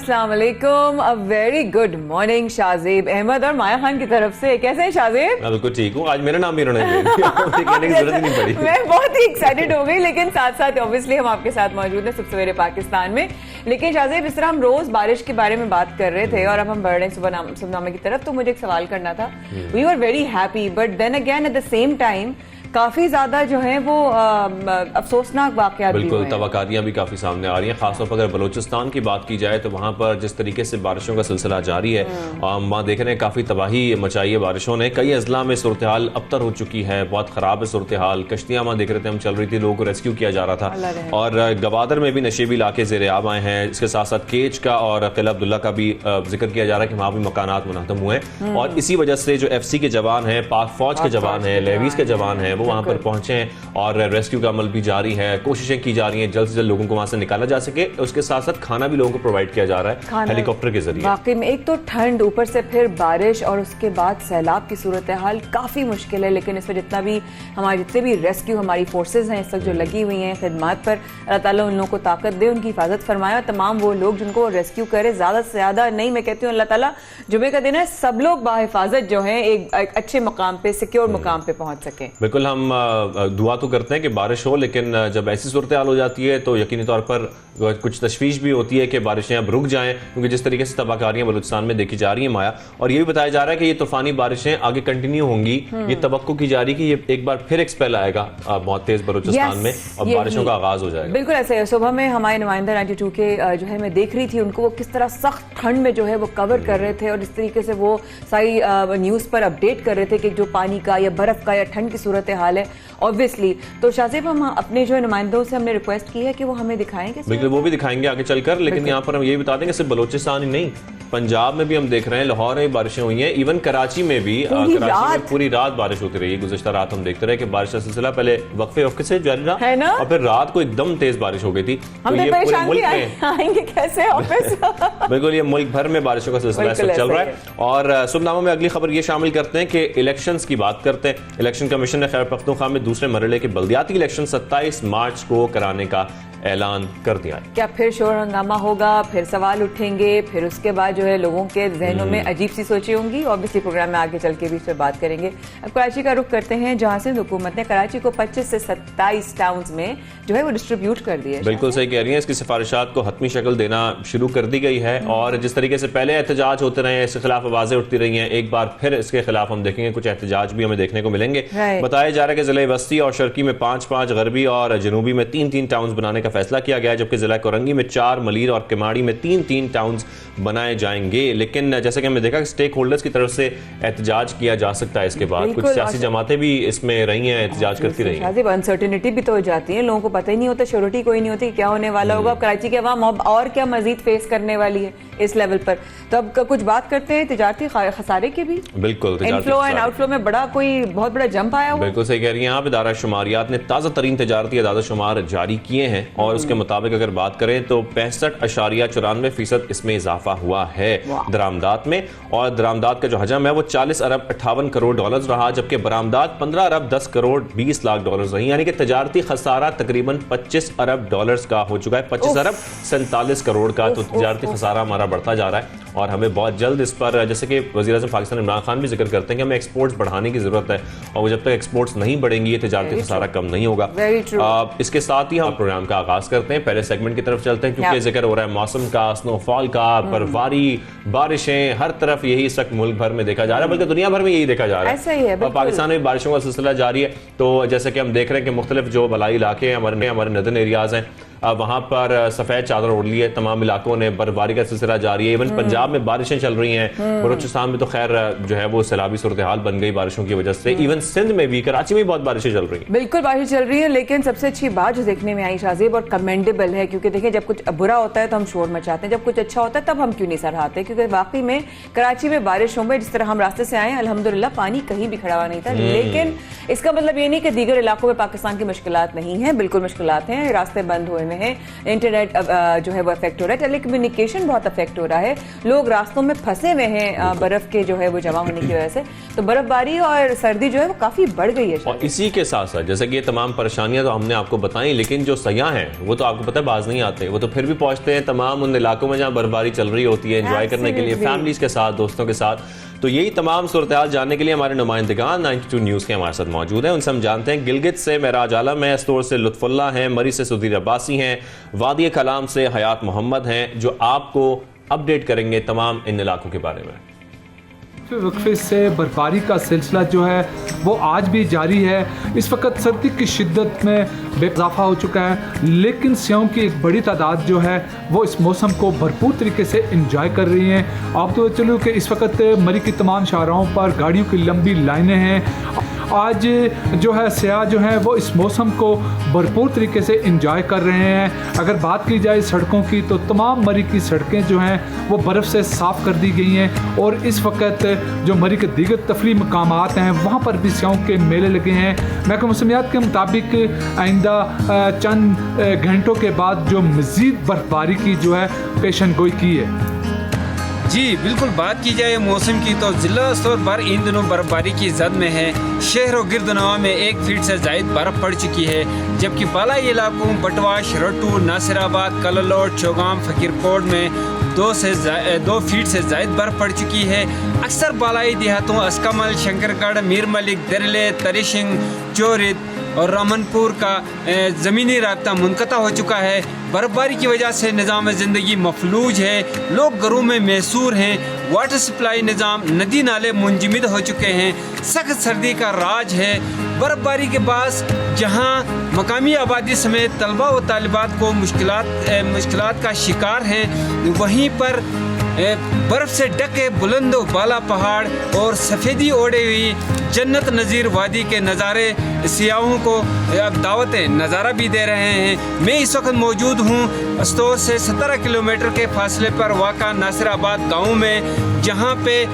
अस्सलाम वालेकुम, a very good morning Shahzeb Ahmed और माया खान की तरफ से। कैसे हैं शाहजेब? मैं बिल्कुल ठीक हूँ। आज मेरा नाम भी उन्होंने ले लिया, मुझे कहने की जरूरत ही नहीं पड़ी। मैं बहुत ही एक्साइटेड हो गई, लेकिन साथ साथ ऑब्वियसली हम आपके साथ मौजूद हैं सुबह सवेरे पाकिस्तान में। लेकिन शाहजेब, इस तरह हम रोज बारिश के बारे में बात कर रहे थे और अब हम बढ़ रहे हैं सुबहनामे की तरफ, तो मुझे एक सवाल करना था। We are very happy but then again at the same time काफी ज्यादा जो है वो अफसोसनाक वाकयात भी हुए हैं। बिल्कुल, तवाकातियां भी काफी सामने आ रही हैं। खासतौर पर अगर बलूचिस्तान की बात की जाए तो वहां पर जिस तरीके से बारिशों का सिलसिला जारी है, वहाँ देख रहे हैं काफी तबाही मचाई है बारिशों ने। कई अजला में सूरत हाल अबतर हो चुकी है, बहुत खराब है सूरत हाल। कश्तियां वहाँ देख रहे थे हम चल रही थी, लोगों को रेस्क्यू किया जा रहा था। और गवादर में भी नशेबी इलाके ज़ेर आब आए हैं। इसके साथ साथ केच का और किला अब्दुल्ला का भी जिक्र किया जा रहा है कि वहाँ भी मकानात मुनहदम हुए हैं। और इसी वजह से जो FC के जवान हैं, पाक फौज के जवान हैं, लेवीज के जवान हैं, वो वहाँ पर पहुंचे और रेस्क्यू का अमल भी जारी है। कोशिशें की जा रही हैं जल्द से जल्द लोगों को वहां से निकाला जा सके। उसके साथ साथ खाना भी लोगों को प्रोवाइड किया जा रहा है हेलीकॉप्टर के जरिए। वाकई में एक तो ठंड, ऊपर से फिर बारिश और उसके बाद सैलाब की सूरत हाल काफी मुश्किल है। लेकिन इसमें जितने भी रेस्क्यू हमारी फोर्सेज हैं इस वक्त जो लगी हुई हैं खिदमत पर, अल्लाह ताला उन लोगों को ताकत दे, उनकी हिफाजत फरमाए। और तमाम वो लोग जिनको रेस्क्यू करे, ज्यादा से ज्यादा नहीं, मैं कहती हूँ अल्लाह ताला जुमे का दिन है, सब लोग बाहिफाजत जो है एक अच्छे मकाम पे, सिक्योर मकाम पे पहुंच सके। बिल्कुल, हम दुआ तो करते हैं कि बारिश हो, लेकिन जब ऐसी सूरत हाल हो जाती है तो यकीनी तौर पर कुछ तशवीश भी होती है कि बारिशें अब रुक जाएं, क्योंकि जिस तरीके से तबाहकारियां बलूचिस्तान में देखी जा रही है माया, और ये भी बताया जा रहा है कि ये तूफानी बारिशें आगे कंटिन्यू होंगी। ये तवक्को की जा रही कि ये एक बार फिर एक स्पेल आएगा बहुत तेज बलूचिस्तान में और बारिशों का आगाज हो जाएगा। बिल्कुल ऐसे है। सुबह में हमारे नुमाइंदा 92 के जो है मैं देख रही थी उनको, वो किस तरह सख्त ठंड में जो है वो कवर कर रहे थे और इस तरीके से वो सारी न्यूज पर अपडेट कर रहे थे कि जो पानी का या बर्फ का या ठंड की सूरत हाल है ऑब्वियसली। तो शाहजेब, हम अपने जो नुमाइंदों से हमने रिक्वेस्ट की है कि वो हमें दिखाएंगे। बिल्कुल, वो भी दिखाएंगे आगे चलकर। लेकिन यहाँ पर हम ये बता देंगे सिर्फ बलूचिस्तान ही नहीं, पंजाब में भी हम देख रहे हैं, लाहौर में बारिशें हुई हैं, इवन कराची में भी पूरी रात बारिश होती रही। गुज़श्ता रात हम देखते रहे कि बारिश का सिलसिला पहले वक्फे से जारी रहा है ना, और फिर रात को एकदम तेज बारिश हो गई थी। तो ये पूरे मुल्क में आएंगे कैसे ऑफिस बिल्कुल, ये मुल्क भर में बारिशों का सिलसिला चल रहा है। और सुबहनामा में अगली खबर ये शामिल करते हैं कि इलेक्शंस की बात करते हैं। इलेक्शन कमीशन ने खैबर पख्तूनख्वा में दूसरे मरहले के बल्दियाती इलेक्शन 27 मार्च को कराने का ऐलान कर दिया है। क्या फिर शोर हंगामा होगा, फिर सवाल उठेंगे, फिर उसके बाद जो है लोगों के जहनों में अजीब सी सोचें होंगी। ऑब्वियसली प्रोग्राम में आगे चल के भी इस पर बात करेंगे। अब कराची का रुख करते हैं, जहां से हुकूमत ने कराची को 25 से 27 टाउन्स में जो है वो डिस्ट्रीब्यूट कर दिया है। बिल्कुल सही कह रही हैं। इसकी सिफारिशात को हतमी शक्ल देना शुरू कर दी गई है और जिस तरीके से पहले एहतजाज होते रहे हैं, इसके खिलाफ आवाजें उठती रही हैं, एक बार फिर इसके खिलाफ हम देखेंगे कुछ एहतजाज भी हमें देखने को मिलेंगे। बताया जा रहा है कि जिले बस्ती और शर्की में 5-5, गरबी और जनूबी में 3-3 टाउन्स बनाने का फैसला किया गया, जबकि जिला कोरंगी में 4, मलीर और किमाड़ी में 3-3 टाउन्स बनाए जाएंगे। लेकिन जैसे कि हमने देखा कि स्टेक होल्डर्स की तरफ से एहतजाज किया जा सकता है। इसके बाद कुछ सियासी जमातें भी इसमें रही हैं, एहतजाज करती रही हैं। अनसर्टेनिटी भी तो हो जाती है, लोगों को पता ही नहीं होता, श्योरिटी कोई नहीं होती क्या होने वाला होगा। कराची की आवाम और क्या मजीद फेस करने वाली है इस लेवल पर। तो अब कुछ बात करते हैं तिजारती खसारे की भी। बिल्कुल, इनफ्लो एंड आउटफ्लो में बहुत बड़ा जंप आया हुआ। बिल्कुल सही कह रही हैं आप। इदारा शुमारियात ने ताज़ा तरीन तिजारती आदाद शुमार जारी किए हैं और उसके मुताबिक अगर बात करें तो 65.94% इसमें इजाफा हुआ है दरामदात में। और दरामदात का जो हजम है वो 40 अरब 58 करोड़ डॉलर रहा, जबकि बरामदात 15 अरब 10 करोड़ 20 लाख डॉलर रही। यानी कि तिजारती खसारा तकरीबन 25 अरब डॉलर्स का हो चुका है, 25 अरब 47 करोड़ का। तो तिजारती खसारा हमारा बढ़ता जा रहा है और हमें बहुत जल्द इस पर, जैसे कि वज़ीर-ए-आज़म पाकिस्तान इमरान खान भी जिक्र करते हैं कि हमें एक्सपोर्ट्स बढ़ाने की जरूरत है और जब तक एक्सपोर्ट्स नहीं बढ़ेंगी ये तिजारती खसारा कम नहीं होगा। इसके साथ ही हम प्रोग्राम का आगाज करते हैं, पहले सेगमेंट की तरफ चलते हैं क्योंकि जिक्र हो रहा है मौसम का, स्नोफॉल का, बर्फबारी, बारिशें, हर तरफ यही इस वक्त मुल्क भर में देखा जा रहा है, बल्कि दुनिया भर में यही देखा जा रहा है। ऐसा ही है, पाकिस्तान में बारिशों का सिलसिला जारी है। तो जैसे कि हम देख रहे हैं कि मुख्तलिफ जो बलाई इलाके हैं हमारे नदर्न एरियाज हैं, वहां पर सफेद चादर ओढ़ ली है तमाम इलाकों ने, बर्फबारी का सिलसिला जारी है। इवन पंजाब में बारिशें चल रही हैं, बलूचिस्तान में तो खैर जो है वो सैलाबी सूरत हाल बन गई बारिशों की वजह से। इवन सिंध में भी, कराची में बहुत बारिशें चल रही हैं। बिल्कुल बारिश चल रही है, लेकिन सबसे अच्छी बात जो देखने में आई शाहजेब और कमेंडेबल है, क्योंकि देखिए जब कुछ बुरा होता है तो हम शोर मचाते हैं, जब कुछ अच्छा होता है तब हम क्यों नहीं सराहते। क्योंकि वाकई में कराची में बारिशों में जिस तरह हम रास्ते से आए अल्हम्दुलिल्लाह पानी कहीं भी खड़ा हुआ नहीं था, लेकिन इसका मतलब ये नहीं कि दीगर इलाकों में पाकिस्तान की मुश्किलात नहीं है, बिल्कुल मुश्किलात हैं, रास्ते बंद हुए हुए हैं, इंटरनेट जो है वो अफेक्ट हो रहा है, टेलीकम्युनिकेशन बहुत अफेक्ट हो रहा है, लोग रास्तों में फंसे हुए हैं बर्फ के जो है वो जमा होने की वजह से। तो बर्फबारी और सर्दी जो है वो काफी बढ़ गई है। और इसी के साथ साथ जैसे कि ये तमाम परेशानियां तो हमने आपको बताई, लेकिन जो सयाह हैं वो तो आपको पता है बाज नहीं आते, वो तो फिर भी पहुंचते हैं तमाम उन इलाकों में जहां बर्फबारी चल रही होती है, एंजॉय करने के लिए फैमिलीज के साथ, दोस्तों के साथ। तो यही तमाम सूरत-ए-हाल जानने के लिए हमारे नुमाइंदगान 92 न्यूज़ के हमारे साथ मौजूद हैं। उनसे हम जानते हैं। गिलगित से महराज आलम है, एस्तोर से लुत्फुल्लाह हैं, मरी से सुधीर अब्बासी हैं, वादी कलाम से हयात मोहम्मद हैं, जो आपको अपडेट करेंगे तमाम इन इलाकों के बारे में। वक्फे से बर्फबारी का सिलसिला जो है वो आज भी जारी है। इस वक्त सर्दी की शिद्दत में बेइजाफा हो चुका है, लेकिन सियाहों की एक बड़ी तादाद जो है वो इस मौसम को भरपूर तरीके से इंजॉय कर रही हैं। आप तो चलो कि इस वक्त मरी की तमाम शाहराहों पर गाड़ियों की लंबी लाइनें हैं। आज जो है सियाह जो है वो इस मौसम को भरपूर तरीके से इंजॉय कर रहे हैं। अगर बात की जाए सड़कों की तो तमाम मरी की सड़कें जो हैं वो बर्फ़ से साफ़ कर दी गई हैं और इस वक्त जो मरी के दीगर तफरी मकामात हैं वहाँ पर भी सियाहों के मेले लगे हैं। महकमा मौसमियात के मुताबिक आइंदा चंद घंटों के बाद जो मज़ीद बर्फबारी की जो है पेशन गोई की है। जी बिल्कुल, बात की जाए मौसम की तो ज़िला स्तर पर इन दिनों बर्फबारी की जद में है। शहर और गिरदनवा में 1 फीट से ज़ायद बर्फ़ पड़ चुकी है, जबकि बालाई इलाकों बटवाश, रट्टू, नासिराबाद, कललोट, चौगाम, फकीरकोट में 2 फीट से ज़ायद बर्फ़ पड़ चुकी है। अक्सर बालाई देहातों अस्कमल, शंकरगढ़, मीर मलिक, दरले, तरिशिंग, चोरिद और रामनपुर का ज़मीनी राब्ता मुनक़ता हो चुका है। बर्फबारी की वजह से निज़ाम ज़िंदगी मफलूज है, लोग घरों में मैसूर हैं, वाटर सप्लाई निज़ाम, नदी नाले मुंजमद हो चुके हैं, सख्त सर्दी का राज है। बर्फबारी के बाद जहां मकामी आबादी समेत तलबा व तालिबात को मुश्किलात का शिकार हैं, वहीं पर बर्फ़ से ढके बुलंद बाला पहाड़ और सफ़ेदी ओढ़े हुई जन्नत नज़ीर वादी के नज़ारे सियाहों को अब दावत नज़ारा भी दे रहे हैं। मैं इस वक्त मौजूद हूँ एस्तोर से 17 किलोमीटर के फासले पर वाक़ा नासिराबाद गाँव में, जहाँ पे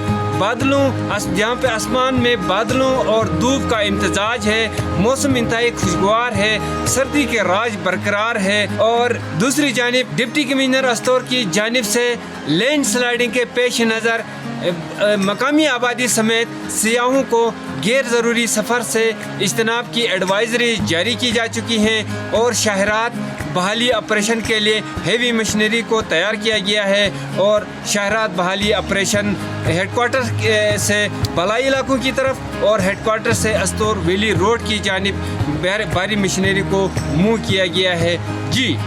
आसमान में बादलों और धूप का इम्तजाज है। मौसम इंतहाई खुशगवार है, सर्दी के राज बरकरार है। और दूसरी जानिब डिप्टी कमिश्नर एस्तोर की जानिब से लैंड स्लाइडिंग के पेश नज़र मकामी आबादी समेत सियाहों को गैर ज़रूरी सफ़र से इज्तनाब की एडवाइजरी जारी की जा चुकी हैं और शहरात बहाली ऑपरेशन के लिए हेवी मशीनरी को तैयार किया गया है। और शहरात बहाली ऑपरेशन हेडक्वार्टर से बलाई इलाकों की तरफ और हेडक्वार्टर से एस्तोर वैली रोड की जानिब भारी मशीनरी को मूव किया गया है। जी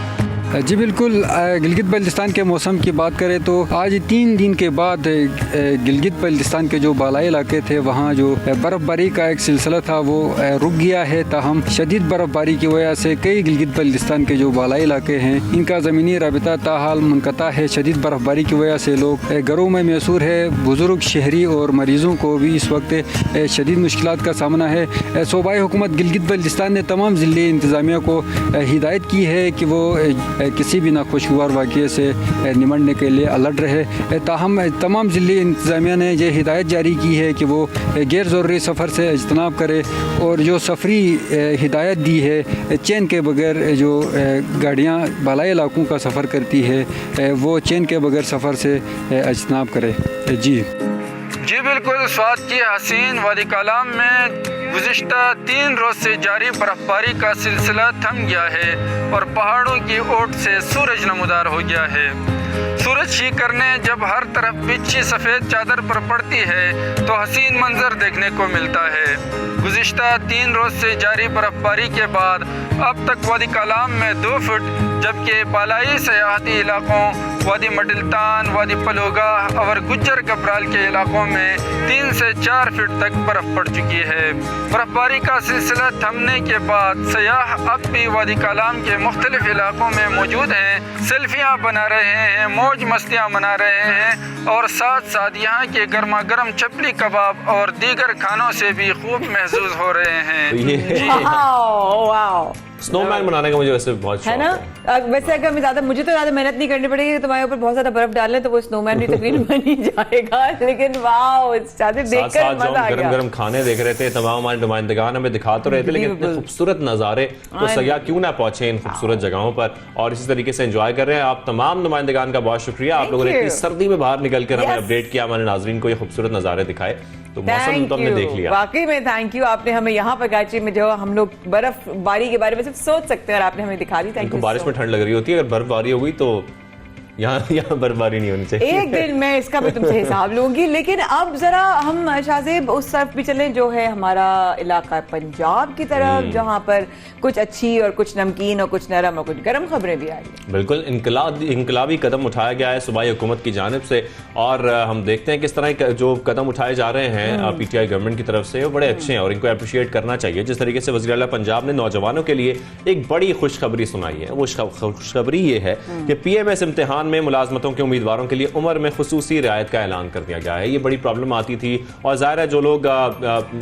बिल्कुल, गिलगित बल्तिस्तान के मौसम की बात करें तो आज 3 दिन के बाद गिलगित बल्तिस्तान के जो बालाई इलाके थे वहाँ जो बर्फ़बारी का एक सिलसिला था वो रुक गया है। ताहम शदीद बर्फ़बारी की वजह से कई गिलगित बल्तिस्तान के जो बालाई इलाके हैं इनका ज़मीनी राबिता ताहाल मुनक़ता है। शदीद बर्फ़बारी की वजह से लोग घरों में मैसूर है। बुज़ुर्ग, शहरी और मरीज़ों को भी इस वक्त शदीद मुश्किलात का सामना है। सूबाई हुकूमत गिलगित बल्तिस्तान ने तमाम ज़िले इंतज़ामिया को हिदायत की है कि वो किसी भी नाखुशगवार वाक़े से निमटने के लिए अलर्ट रहे। ताहम तमाम ज़िले इंतज़ामिया ने यह हिदायत जारी की है कि वो गैर ज़रूरी सफ़र से इज्तनाब करे और जो सफरी हिदायत दी है चैन के बगैर जो गाड़ियाँ बालाई इलाकों का सफ़र करती है वो चैन के बगैर सफ़र से इज्तनाब करे। जी बिल्कुल, स्वाद की हसीन वादी कलाम में गुज़िश्ता 3 रोज़ से जारी बर्फबारी का सिलसिला थम गया है और पहाड़ों की ओट से सूरज नमूदार हो गया है। सूरज शी करने जब हर तरफ बिछी सफ़ेद चादर पर पड़ती है तो हसीन मंजर देखने को मिलता है। गुज़िश्ता 3 रोज़ से जारी बर्फबारी के बाद अब तक वादी कलाम में 2 फुट, जबकि बालाई सयाहती इलाकों वादी मटिलतान, वादी पलोगा और गुज्जर कपराल के इलाकों में 3 से 4 फीट तक बर्फ़ पड़ चुकी है। बर्फबारी का सिलसिला थमने के बाद सयाह अब भी वादी कलाम के मुख्तलिफ इलाकों में मौजूद हैं, सेल्फियाँ बना रहे हैं, मौज मस्तियाँ मना रहे हैं और साथ साथ यहाँ के गर्मा गर्म चपली कबाब और दीगर खानों से भी खूब महसूस हो रहे हैं। स्नोमैन बनाने का मुझे वैसे बहुत है ना। वैसे अगर मुझे तो ज्यादा मेहनत नहीं करनी पड़ेगी, तुम्हारे ऊपर बहुत ज्यादा बर्फ डालने तो वो स्नोमैन भी तकरीबन बन ही जाएगा। लेकिन वाओ, देखकर मजा आ गया। गरम खाने देख रहे थे, तमाम हमारे नुमाइंदगान हमें दिखा तो रहे थे, लेकिन इतने खूबसूरत नजारे तो सयाह क्यों ना पहुंचे इन खूबसूरत जगहों पर और इसी तरीके से एंजॉय कर रहे हैं। आप तमाम नुमाइंदगान का बहुत शुक्रिया, आप लोगों ने इतनी सर्दी में बाहर निकल कर हमें अपडेट किया, हमारे नाजरीन को ये खूबसूरत नजारे दिखाए। तो मौसम तो हमने देख लिया, वाकई में थैंक यू। आपने हमें यहाँ पर कराची में जो हम लोग बर्फबारी के बारे में सिर्फ सोच सकते हैं और आपने हमें दिखा दी। Thank you. बारिश में ठंड लग रही होती है, अगर बर्फबारी हो गई तो यहाँ बर्फबारी नहीं होनी चाहिए। एक दिन मैं इसका भी तुमसे हिसाब लूंगी। लेकिन अब जरा हम शाहजेब उस तरफ भी चलें जो है हमारा इलाका पंजाब की तरफ, जहां पर कुछ अच्छी और कुछ नमकीन और कुछ नरम और कुछ गर्म खबरें भी आ रही हैं। बिल्कुल इनकलाबी कदम उठाया गया है सूबाई हुकूमत की जानिब से और हम देखते हैं किस तरह जो कदम उठाए जा रहे हैं पीटीआई गवर्नमेंट की तरफ से, वो बड़े अच्छे हैं और इनको अप्रिशिएट करना चाहिए। जिस तरीके से वज़ीर आला पंजाब ने नौजवानों के लिए एक बड़ी खुशखबरी सुनाई है, वो खुशखबरी ये है कि PMS इम्तिहान में मुलाजमतों के उम्मीदवारों के लिए उम्र में खुसूसी रियायत का ऐलान कर दिया गया है। ये बड़ी प्रॉब्लम आती थी और ज़ाहिर है जो लोग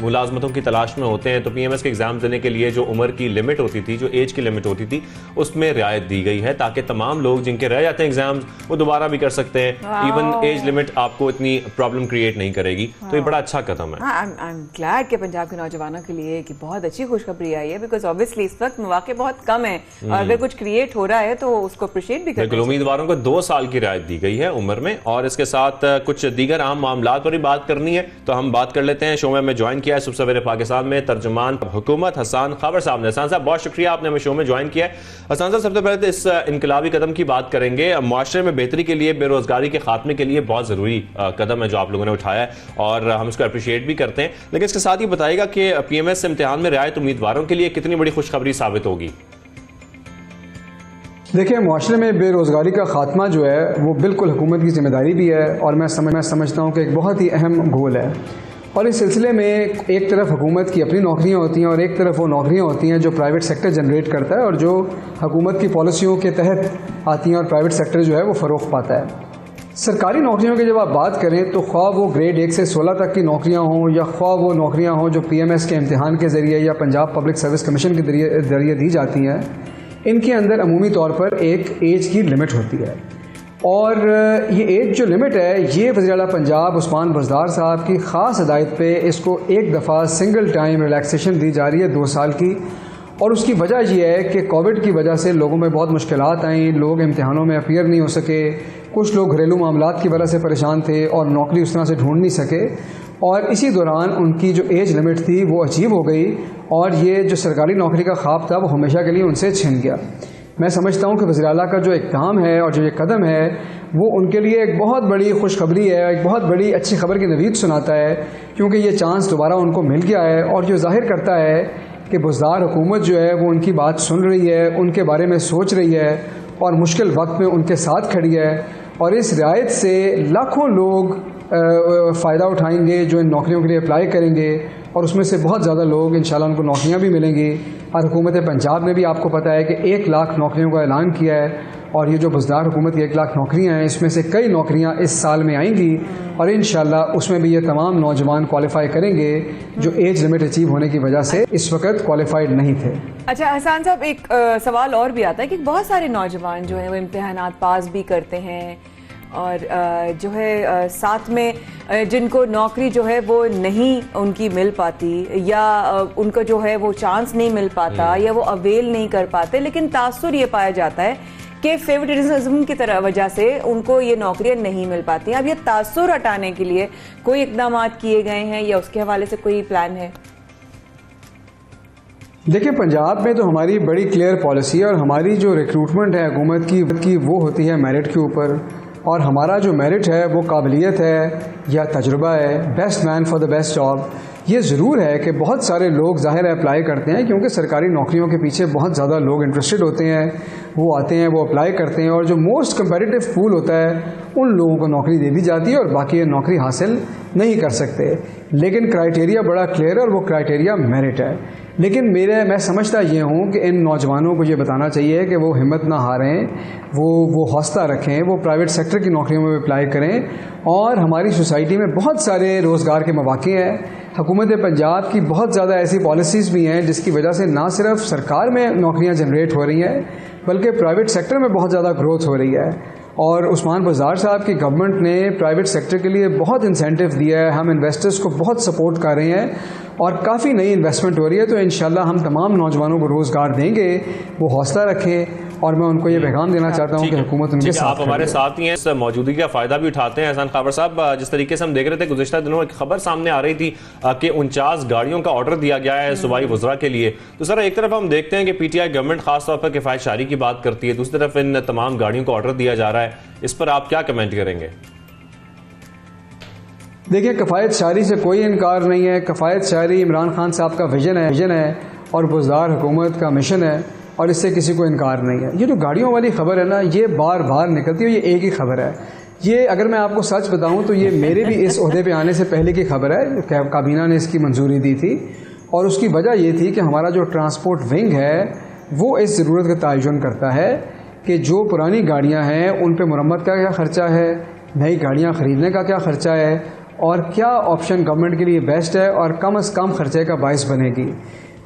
मुलाजमतों की तलाश में होते हैं तो PMS के एग्जाम देने के लिए जो उम्र की लिमिट होती थी, जो एज की लिमिट होती थी, उसमें रियायत दी गई है ताकि तमाम लोग जिनके रह जाते हैं एग्जाम्स वो दोबारा भी कर सकते हैं। इवन एज लिमिट आपको इतनी प्रॉब्लम क्रिएट नहीं करेगी, तो ये बड़ा अच्छा कदम है। आई एम ग्लैड कि पंजाब के नौजवानों के लिए कि बहुत अच्छी खुशखबरी आई है, बिकॉज ऑब्वियसली इस वक्त मौके बहुत कम है और अगर कुछ क्रिएट हो रहा है तो उसको अप्रिशिएट भी करना चाहिए। उम्मीदवारों को 2 साल की रियायत दी गई है उम्र में और इसके साथ कुछ दीगर आम मामला पर भी बात करनी है, तो हम बात कर लेते हैं। शो में हमें ज्वाइन किया है सुबह सवेरे पाकिस्तान में तर्जुमान हुकूमत हसन खबर साहब ने। हसन साहब बहुत शुक्रिया, आपने हमें शो में ज्वाइन किया है। हसन साहब सबसे पहले तो इस इनकलाबी कदम की बात करेंगे। मुआशरे में बेहतरी के लिए, बेरोजगारी के खात्मे के लिए बहुत जरूरी कदम है जो आप लोगों ने उठाया है और हम इसको अप्रिशिएट भी करते हैं, लेकिन इसके साथ ही बताइएगा कि PMS इम्तिहान में रियायत उम्मीदवारों के लिए कितनी बड़ी खुशखबरी साबित होगी। देखिए, मुआशरे में बेरोज़गारी का ख़ात्मा जो है वो बिल्कुल हुकूमत की जिम्मेदारी भी है और मैं समझता हूँ कि एक बहुत ही अहम गोल है। और इस सिलसिले में एक तरफ हुकूमत की अपनी नौकरियाँ होती हैं और एक तरफ वो नौकरियाँ होती हैं जो प्राइवेट सेक्टर जनरेट करता है और जो हुकूमत की पॉलिसियों के तहत आती हैं और प्राइवेट सेक्टर जो है वो फ़रोग़ पाता है। सरकारी नौकरियों की जब आप बात करें तो ख्वाह वो ग्रेड 1 से 16 तक की नौकरियां हों या ख्वाह वो नौकरियां हों जो PMS के इम्तिहान के ज़रिए या पंजाब पब्लिक सर्विस कमीशन के ज़रिए दी जाती हैं, इनके अंदर अमूमी तौर पर एक एज की लिमिट होती है और ये एज जो लिमिट है ये वज़ीर आला पंजाब उस्मान बुज़दार साहब की ख़ास हिदायत पे इसको एक दफ़ा सिंगल टाइम रिलैक्सेशन दी जा रही है 2 साल की। और उसकी वजह यह है कि कोविड की वजह से लोगों में बहुत मुश्किलात आई, लोग इम्तिहानों में अपीयर नहीं हो सके, कुछ लोग घरेलू मामलात की वजह से परेशान थे और नौकरी उस तरह से ढूंढ नहीं सके और इसी दौरान उनकी जो एज लिमिट थी वो अचीव हो गई और ये जो सरकारी नौकरी का ख्वाब था वो हमेशा के लिए उनसे छिन गया। मैं समझता हूँ कि वज़ीर आला का जो इक़दाम है और जो ये कदम है वो उनके लिए एक बहुत बड़ी खुशखबरी है, एक बहुत बड़ी अच्छी खबर की नवीद सुनाता है, क्योंकि ये चांस दोबारा उनको मिल गया है और जो जाहिर करता है कि बुज़दार हुकूमत जो है वो उनकी बात सुन रही है, उनके बारे में सोच रही है और मुश्किल वक्त में उनके साथ खड़ी है और इस रियायत से लाखों लोग फ़ायदा उठाएंगे जो इन नौकरियों के लिए अप्लाई करेंगे और उसमें से बहुत ज़्यादा लोग इंशाल्लाह उनको नौकरियां भी मिलेंगी। और हुकूमत पंजाब ने भी आपको पता है कि 1 लाख नौकरियों का ऐलान किया है और ये जो बुज़दार हुकूमत की 1 लाख नौकरियां हैं इसमें से कई नौकरियां इस साल में आएंगी और इंशाल्लाह उसमें भी ये तमाम नौजवान क्वालिफाई करेंगे जो एज लिमिट अचीव होने की वजह से इस वक्त क्वालिफाइड नहीं थे। अच्छा हसन साहब, एक सवाल और भी आता है कि बहुत सारे नौजवान जो है वो इम्तिहानात पास भी करते हैं और जो है साथ में जिनको नौकरी जो है वो नहीं उनकी मिल पाती या उनको जो है वो चांस नहीं मिल पाता या वो अवेल नहीं कर पाते, लेकिन तासुर ये पाया जाता है कि फेवरेटिज्म की तरह वजह से उनको ये नौकरियां नहीं मिल पाती। अब ये तासुर हटाने के लिए कोई इक़दाम किए गए हैं या उसके हवाले से कोई प्लान है? देखिए, पंजाब में तो हमारी बड़ी क्लियर पॉलिसी है और हमारी जो रिक्रूटमेंट है हुकूमत की वो होती है मेरिट के ऊपर और हमारा जो मेरिट है वो काबिलियत है या तजुर्बा है, best man for the best job. ये ज़रूर है कि बहुत सारे लोग ज़ाहिर है अप्लाई करते हैं क्योंकि सरकारी नौकरियों के पीछे बहुत ज़्यादा लोग इंटरेस्टेड होते हैं, वो आते हैं, वो अप्लाई करते हैं और जो मोस्ट कंपेटिटिव पूल होता है उन लोगों को नौकरी दे दी जाती है और बाकी ये नौकरी हासिल नहीं कर सकते। लेकिन क्राइटेरिया बड़ा क्लियर है और वो क्राइटेरिया मेरिट है। लेकिन मैं समझता ये हूँ कि इन नौजवानों को ये बताना चाहिए कि वो हिम्मत ना हारें, वो हौसला रखें, वो प्राइवेट सेक्टर की नौकरियों में अप्लाई करें और हमारी सोसाइटी में बहुत सारे रोज़गार के मौके हैं। हुकूमत पंजाब की बहुत ज़्यादा ऐसी पॉलिसीज़ भी हैं जिसकी वजह से ना सिर्फ सरकार में नौकरियां जनरेट हो रही हैं बल्कि प्राइवेट सेक्टर में बहुत ज़्यादा ग्रोथ हो रही है। और उस्मान बुज़दार साहब की गवर्नमेंट ने प्राइवेट सेक्टर के लिए बहुत इंसेंटिव दिया है, हम इन्वेस्टर्स को बहुत सपोर्ट कर रहे हैं और काफ़ी नई इन्वेस्टमेंट हो रही है। तो इंशाल्लाह हम तमाम नौजवानों को रोज़गार देंगे, वो हौसला रखें और मैं उनको ये पैगाम देना चाहता हूँ कि हुकूमत उनके साथ आप हमारे साथ ही हैं, इस मौजूदगी का फ़ायदा भी उठाते हैं। एहसान खाबर साहब, जिस तरीके से हम देख रहे थे गुज़िश्ता दिनों एक खबर सामने आ रही थी कि 49 गाड़ियों का ऑर्डर दिया गया है सूबाई वज़रा के लिए। तो सर एक तरफ हम देखते हैं कि पीटीआई गवर्नमेंट खासतौर पर किफ़ायत शारी की बात करती है, दूसरी तरफ इन तमाम गाड़ियों को ऑर्डर दिया जा रहा है, इस पर आप क्या कमेंट करेंगे? देखिए, कफ़ायत शारी से कोई इनकार नहीं है। कफ़ायत शारी इमरान खान साहब का विजन है और बुज़दार हुकूमत का मिशन है और इससे किसी को इनकार नहीं है। ये जो गाड़ियों वाली खबर है ना, ये बार बार निकलती है, ये एक ही खबर है। ये अगर मैं आपको सच बताऊं तो ये मेरे भी इस ओहदे पे आने से पहले की खबर है। काबीना ने इसकी मंजूरी दी थी और उसकी वजह ये थी कि हमारा जो ट्रांसपोर्ट विंग है वो इस ज़रूरत का तयन करता है कि जो पुरानी गाड़ियाँ हैं उन पर मुरम्मत का क्या ख़र्चा है, नई गाड़ियाँ ख़रीदने का क्या ख़र्चा है और क्या ऑप्शन गवर्नमेंट के लिए बेस्ट है और कम से कम खर्चे का बायस बनेगी।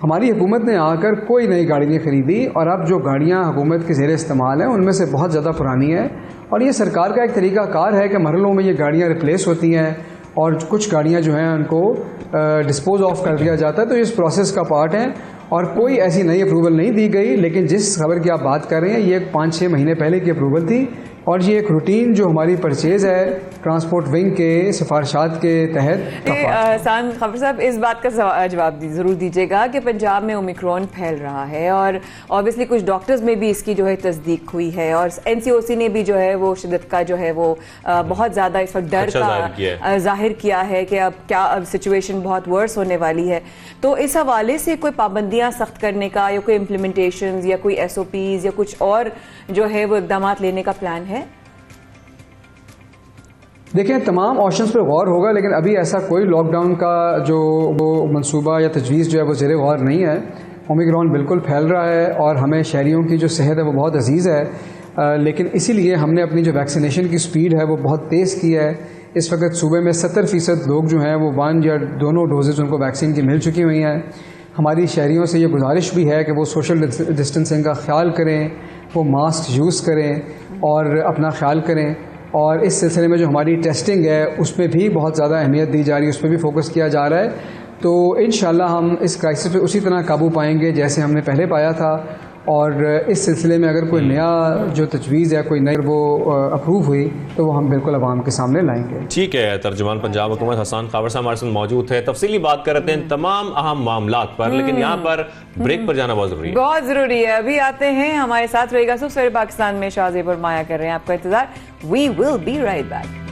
हमारी हुकूमत ने आकर कोई नई गाड़ी नहीं खरीदी और अब जो गाड़ियां हुकूमत के ज़ेरे इस्तेमाल हैं उनमें से बहुत ज़्यादा पुरानी है और ये सरकार का एक तरीक़ाकार है कि मरहलों में ये गाड़ियां रिप्लेस होती हैं और कुछ गाड़ियां जो हैं उनको डिस्पोज ऑफ कर दिया जाता है। तो इस प्रोसेस का पार्ट है और कोई ऐसी नई अप्रूवल नहीं दी गई। लेकिन जिस खबर की आप बात कर रहे हैं ये 5-6 महीने पहले की अप्रूवल थी और ये एक रूटीन जो हमारी परचेज है ट्रांसपोर्ट विंग के सिफारिशात के तहत। एहसान खाबर साहब, इस बात का जवाब ज़रूर दीजिएगा कि पंजाब में ओमिक्रॉन फैल रहा है और ऑब्वियसली कुछ डॉक्टर्स में भी इसकी जो है तस्दीक हुई है और एनसीओसी ने भी जो है वो शिद्दत का जो है वो बहुत ज़्यादा इस वक्त डर का जाहिर किया है कि अब क्या अब सिचुएशन बहुत वर्स होने वाली है। तो इस हवाले से कोई पाबंदियाँ सख्त करने का या कोई इम्प्लीमेंटेशन या कोई SOPs या कुछ और जो है वो इकदाम लेने का प्लान है? देखिए, तमाम ऑप्शंस पर गौर होगा लेकिन अभी ऐसा कोई लॉकडाउन का जो वो मंसूबा या तजवीज़ जो है वो ज़ेरे गौर नहीं है। ओमिक्रॉन बिल्कुल फैल रहा है और हमें शहरियों की जो सेहत है वो बहुत अजीज़ है, लेकिन इसीलिए हमने अपनी जो वैक्सीनेशन की स्पीड है वो बहुत तेज़ की है। इस वक्त सूबे में 70% लोग जो हैं वो 1 या 2 डोजेज़ उनको वैक्सीन की मिल चुकी हुई हैं। हमारी शहरियों से ये गुजारिश भी है कि वो सोशल डिस्टेंसिंग का ख्याल करें, वो मास्क यूज़ करें और अपना ख्याल करें और इस सिलसिले में जो हमारी टेस्टिंग है उसमें भी बहुत ज़्यादा अहमियत दी जा रही है, उस पर भी फोकस किया जा रहा है। तो इंशाल्लाह हम इस क्राइसिस पे उसी तरह काबू पाएंगे जैसे हमने पहले पाया था और इस सिलसिले में अगर कोई नया जो तजवीज़ है कोई नई वो अप्रूव हुई तो वो हम बिल्कुल आवाम के सामने लाएंगे। ठीक है, तर्जुमान पंजाब हुकूमत एहसान खाबर साहब हमारे साथ मौजूद है। तफसीली बात करते हैं तमाम अहम मामलात पर, लेकिन यहाँ पर ब्रेक पर जाना बहुत ज़रूरी है, बहुत ज़रूरी है। अभी आते हैं, हमारे साथ रहेगा सुबह सवेरे पाकिस्तान में शाहजेब और माया कर रहे हैं आपका इंतजार। We will be right back.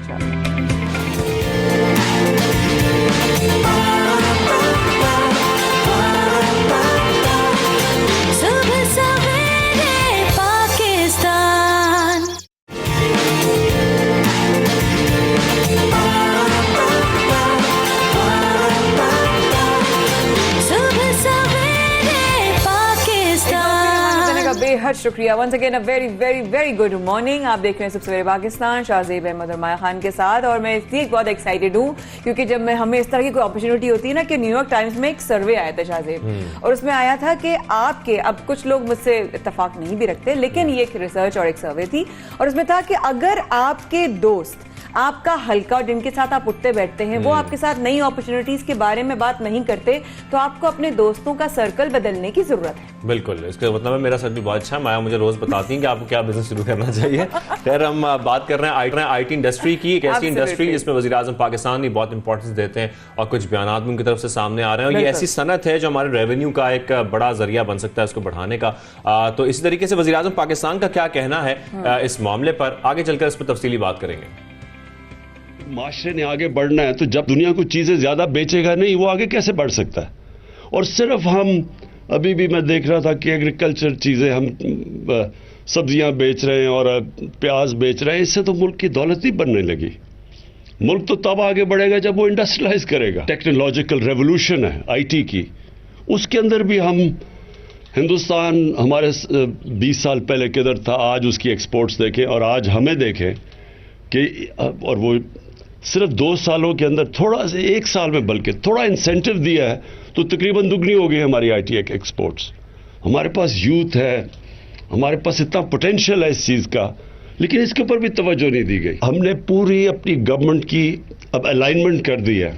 बेहद शुक्रिया। Once again a very very very good morning. आप देख रहे हैं सबसे सवेरे पाकिस्तान शाहजेब अहमद और माया खान के साथ और मैं इसलिए बहुत एक्साइटेड हूँ क्योंकि जब हमें इस तरह की कोई अपॉर्चुनिटी होती है ना कि न्यूयॉर्क टाइम्स में एक सर्वे आया था शाहजेब और उसमें आया था कि आपके, अब कुछ लोग मुझसे इत्तेफाक नहीं भी रखते लेकिन ये एक रिसर्च और एक सर्वे थी और उसमें था कि अगर आपके दोस्त आपका हल्का और जिनके साथ आप उठते बैठते हैं वो आपके साथ नई अपॉर्चुनिटीज के बारे में बात नहीं करते तो आपको अपने दोस्तों का सर्कल बदलने की जरूरत है। बिल्कुल, इसका मतलब है मेरा सर भी बहुत अच्छा है। माया मुझे रोज बताती हैं कि आपको क्या बिजनेस शुरू करना चाहिए। खैर, हम बात कर रहे हैं आईटी इंडस्ट्री की, एक ऐसी इंडस्ट्री जिसमें वज़ीर आज़म पाकिस्तान भी बहुत इंपॉर्टेंस देते हैं और कुछ बयान भी उनकी तरफ से सामने आ रहे हैं और ये ऐसी सनत है जो हमारे रेवेन्यू का एक बड़ा जरिया बन सकता है उसको बढ़ाने का। तो इसी तरीके से वज़ीर आज़म पाकिस्तान का क्या कहना है इस मामले पर, आगे चलकर इस पर तफसीली बात करेंगे। माशरे ने आगे बढ़ना है तो जब दुनिया को चीज़ें ज़्यादा बेचेगा नहीं, वो आगे कैसे बढ़ सकता है। और सिर्फ हम अभी भी मैं देख रहा था कि एग्रीकल्चर चीज़ें हम सब्जियां बेच रहे हैं और प्याज बेच रहे हैं, इससे तो मुल्क की दौलत ही बनने लगी। मुल्क तो तब आगे बढ़ेगा जब वो इंडस्ट्रियलाइज करेगा। टेक्नोलॉजिकल रेवोल्यूशन है आईटी की, उसके अंदर भी हम हिंदुस्तान हमारे 20 साल पहले किधर था, आज उसकी एक्सपोर्ट्स देखें और आज हमें देखें कि और वो सिर्फ 2 सालों के अंदर थोड़ा से 1 साल में बल्कि थोड़ा इंसेंटिव दिया है तो तकरीबन दुगनी हो गई हमारी आईटी एक्सपोर्ट्स। हमारे पास यूथ है, हमारे पास इतना पोटेंशियल है इस चीज़ का, लेकिन इसके ऊपर भी तवज्जो नहीं दी गई। हमने पूरी अपनी गवर्नमेंट की अब अलाइनमेंट कर दी है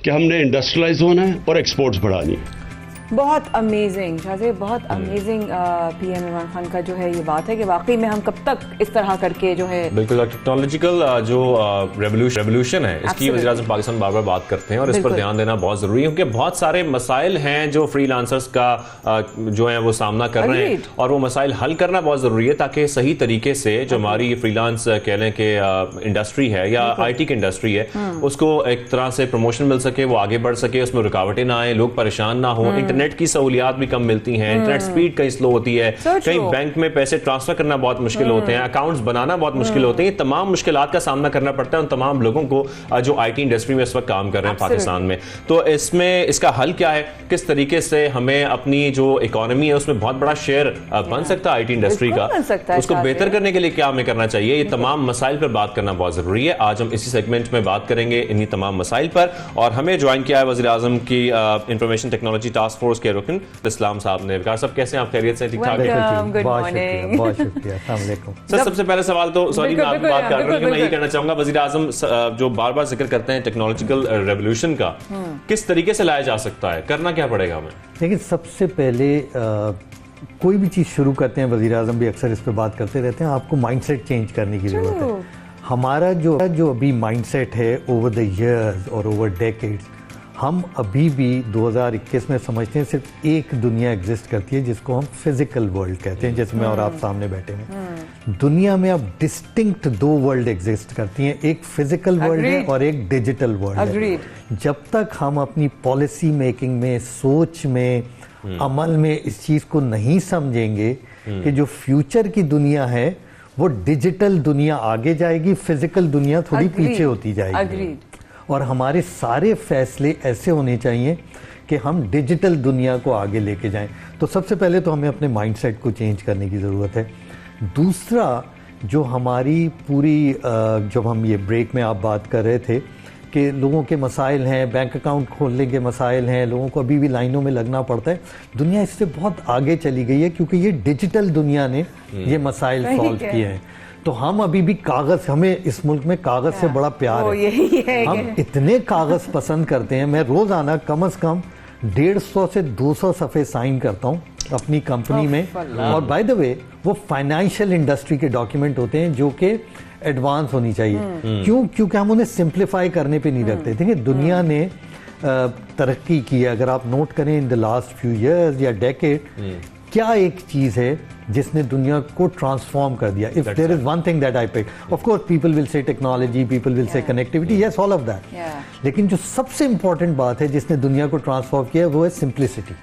कि हमने इंडस्ट्रियलाइज होना है और एक्सपोर्ट्स बढ़ानी है। बहुत अमेजिंग शाहज़े, बहुत अमेजिंग पीएम इमरान खान का जो है ये बात है कि वाकई में हम कब तक इस तरह करके जो है बिल्कुल टेक्नोलॉजिकल जो रेवोल्यूशन है इसकी वज़ीर आज़म पाकिस्तान बार बार बात करते हैं और इस पर ध्यान देना बहुत जरूरी है, क्योंकि बहुत सारे मसाइल हैं जो फ्रीलांसर्स का जो है वो सामना कर रहे हैं और वो मसाइल हल करना बहुत जरूरी है ताकि सही तरीके से जो हमारी फ्रीलांस कह लें कि इंडस्ट्री है या IT की इंडस्ट्री है उसको एक तरह से प्रमोशन मिल सके, वो आगे बढ़ सके, उसमें रुकावटें ना आए, लोग परेशान ना हो। इंटरनेट की सहूलियात भी कम मिलती हैं, इंटरनेट स्पीड कहीं स्लो होती है, कहीं बैंक में पैसे ट्रांसफर करना बहुत मुश्किल होते हैं, अकाउंट्स बनाना बहुत मुश्किल होते हैं। ये तमाम मुश्किलात का सामना करना पड़ता है उन तमाम लोगों को जो IT इंडस्ट्री में इस वक्त काम कर रहे हैं पाकिस्तान में। तो इसमें इसका हल क्या है, किस तरीके से हमें अपनी जो इकोनॉमी है उसमें बहुत बड़ा शेयर बन सकता है IT इंडस्ट्री का, उसको बेहतर करने के लिए क्या हमें करना चाहिए, ये तमाम मसाइल पर बात करना बहुत जरूरी है। आज हम इसी सेगमेंट में बात करेंगे इन्हीं तमाम मसाइल पर और हमें ज्वाइन किया है वज़ीर आज़म की इंफॉर्मेशन टेक्नोलॉजी टास्क फोर्स के रुकन इस्लाम साहब ने। विकास साहब कैसे हैं आप, खैरियत से? ठीक ठाक है, बहुत शुक्रिया। अस्सलाम वालेकुम सर। सबसे पहले सवाल तो सॉरी मैं आपकी बात कर रहा हूँ, मैं ये कहना चाहूंगा वज़ीर आज़म जो बार बार जिक्र करते हैं टेक्नोलॉजिकल रेवोल्यूशन का, किस तरीके से लाया जा सकता है, करना क्या पड़ेगा हमें? लेकिन सबसे पहले कोई भी चीज़ शुरू करते हैं, वज़ीर आज़म भी अक्सर इस पर बात करते रहते हैं, आपको माइंडसेट चेंज करने की ज़रूरत है। हमारा जो अभी माइंडसेट है ओवर द इयर्स और ओवर डेकेड्स, हम अभी भी 2021 में समझते हैं सिर्फ एक दुनिया एग्जिस्ट करती है जिसको हम फिजिकल वर्ल्ड कहते हैं, जैसे मैं और आप सामने बैठे हैं। दुनिया में अब डिस्टिंक्ट 2 वर्ल्ड एग्जिस्ट करती हैं, एक फिजिकल वर्ल्ड है और एक डिजिटल वर्ल्ड है। जब तक हम अपनी पॉलिसी मेकिंग में, सोच में, अमल में इस चीज़ को नहीं समझेंगे कि जो फ्यूचर की दुनिया है वो डिजिटल दुनिया आगे जाएगी, फिजिकल दुनिया थोड़ी पीछे होती जाएगी। और हमारे सारे फैसले ऐसे होने चाहिए कि हम डिजिटल दुनिया को आगे लेके जाएं। तो सबसे पहले तो हमें अपने माइंडसेट को चेंज करने की ज़रूरत है। दूसरा, जो हमारी पूरी जब हम ये ब्रेक में आप बात कर रहे थे कि लोगों के मसाइल हैं, बैंक अकाउंट खोलने के मसाइल हैं, लोगों को अभी भी लाइनों में लगना पड़ता है। दुनिया इससे बहुत आगे चली गई है क्योंकि ये डिजिटल दुनिया ने ये मसाइल सॉल्व किए हैं। तो हम अभी भी कागज़, हमें इस मुल्क में कागज़ से बड़ा प्यार है, हम इतने कागज़ पसंद करते हैं। मैं रोज़ाना कम से कम 150 से 200 सफ़े साइन करता हूँ अपनी कंपनी में। और बाय द वे वो फाइनेंशियल इंडस्ट्री के डॉक्यूमेंट होते हैं जो कि एडवांस होनी चाहिए। क्यों? क्योंकि हम उन्हें सिंप्लीफाई करने पे नहीं रखते। देखिए दुनिया ने तरक्की की है, अगर आप नोट करें in the last few years या डेकेड, क्या एक चीज़ है जिसने दुनिया को ट्रांसफॉर्म कर दिया? If there is one thing that I pick, of course people will say technology, people will say connectivity, yes all of that, लेकिन जो सबसे इंपॉर्टेंट बात है जिसने दुनिया को ट्रांसफॉर्म किया वो है सिंप्लिसिटी।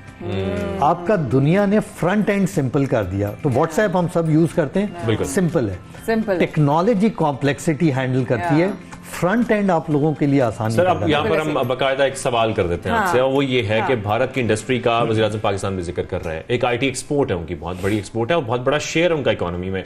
आपका दुनिया ने फ्रंट एंड सिंपल कर दिया। तो व्हाट्सएप हम सब यूज करते हैं, सिंपल है। टेक्नोलॉजी कॉम्प्लेक्सिटी हैंडल करती है, फ्रंट एंड आप लोगों के लिए आसान। सर अब यहाँ पर हम बाकायदा एक सवाल कर देते हैं आपसे, और वो ये है कि भारत की इंडस्ट्री का वज़ीर आज़म पाकिस्तान भी जिक्र कर रहे हैं। एक IT एक्सपोर्ट है उनकी, बहुत बड़ी एक्सपोर्ट है और बहुत बड़ा शेयर है उनका इकोनॉमी में।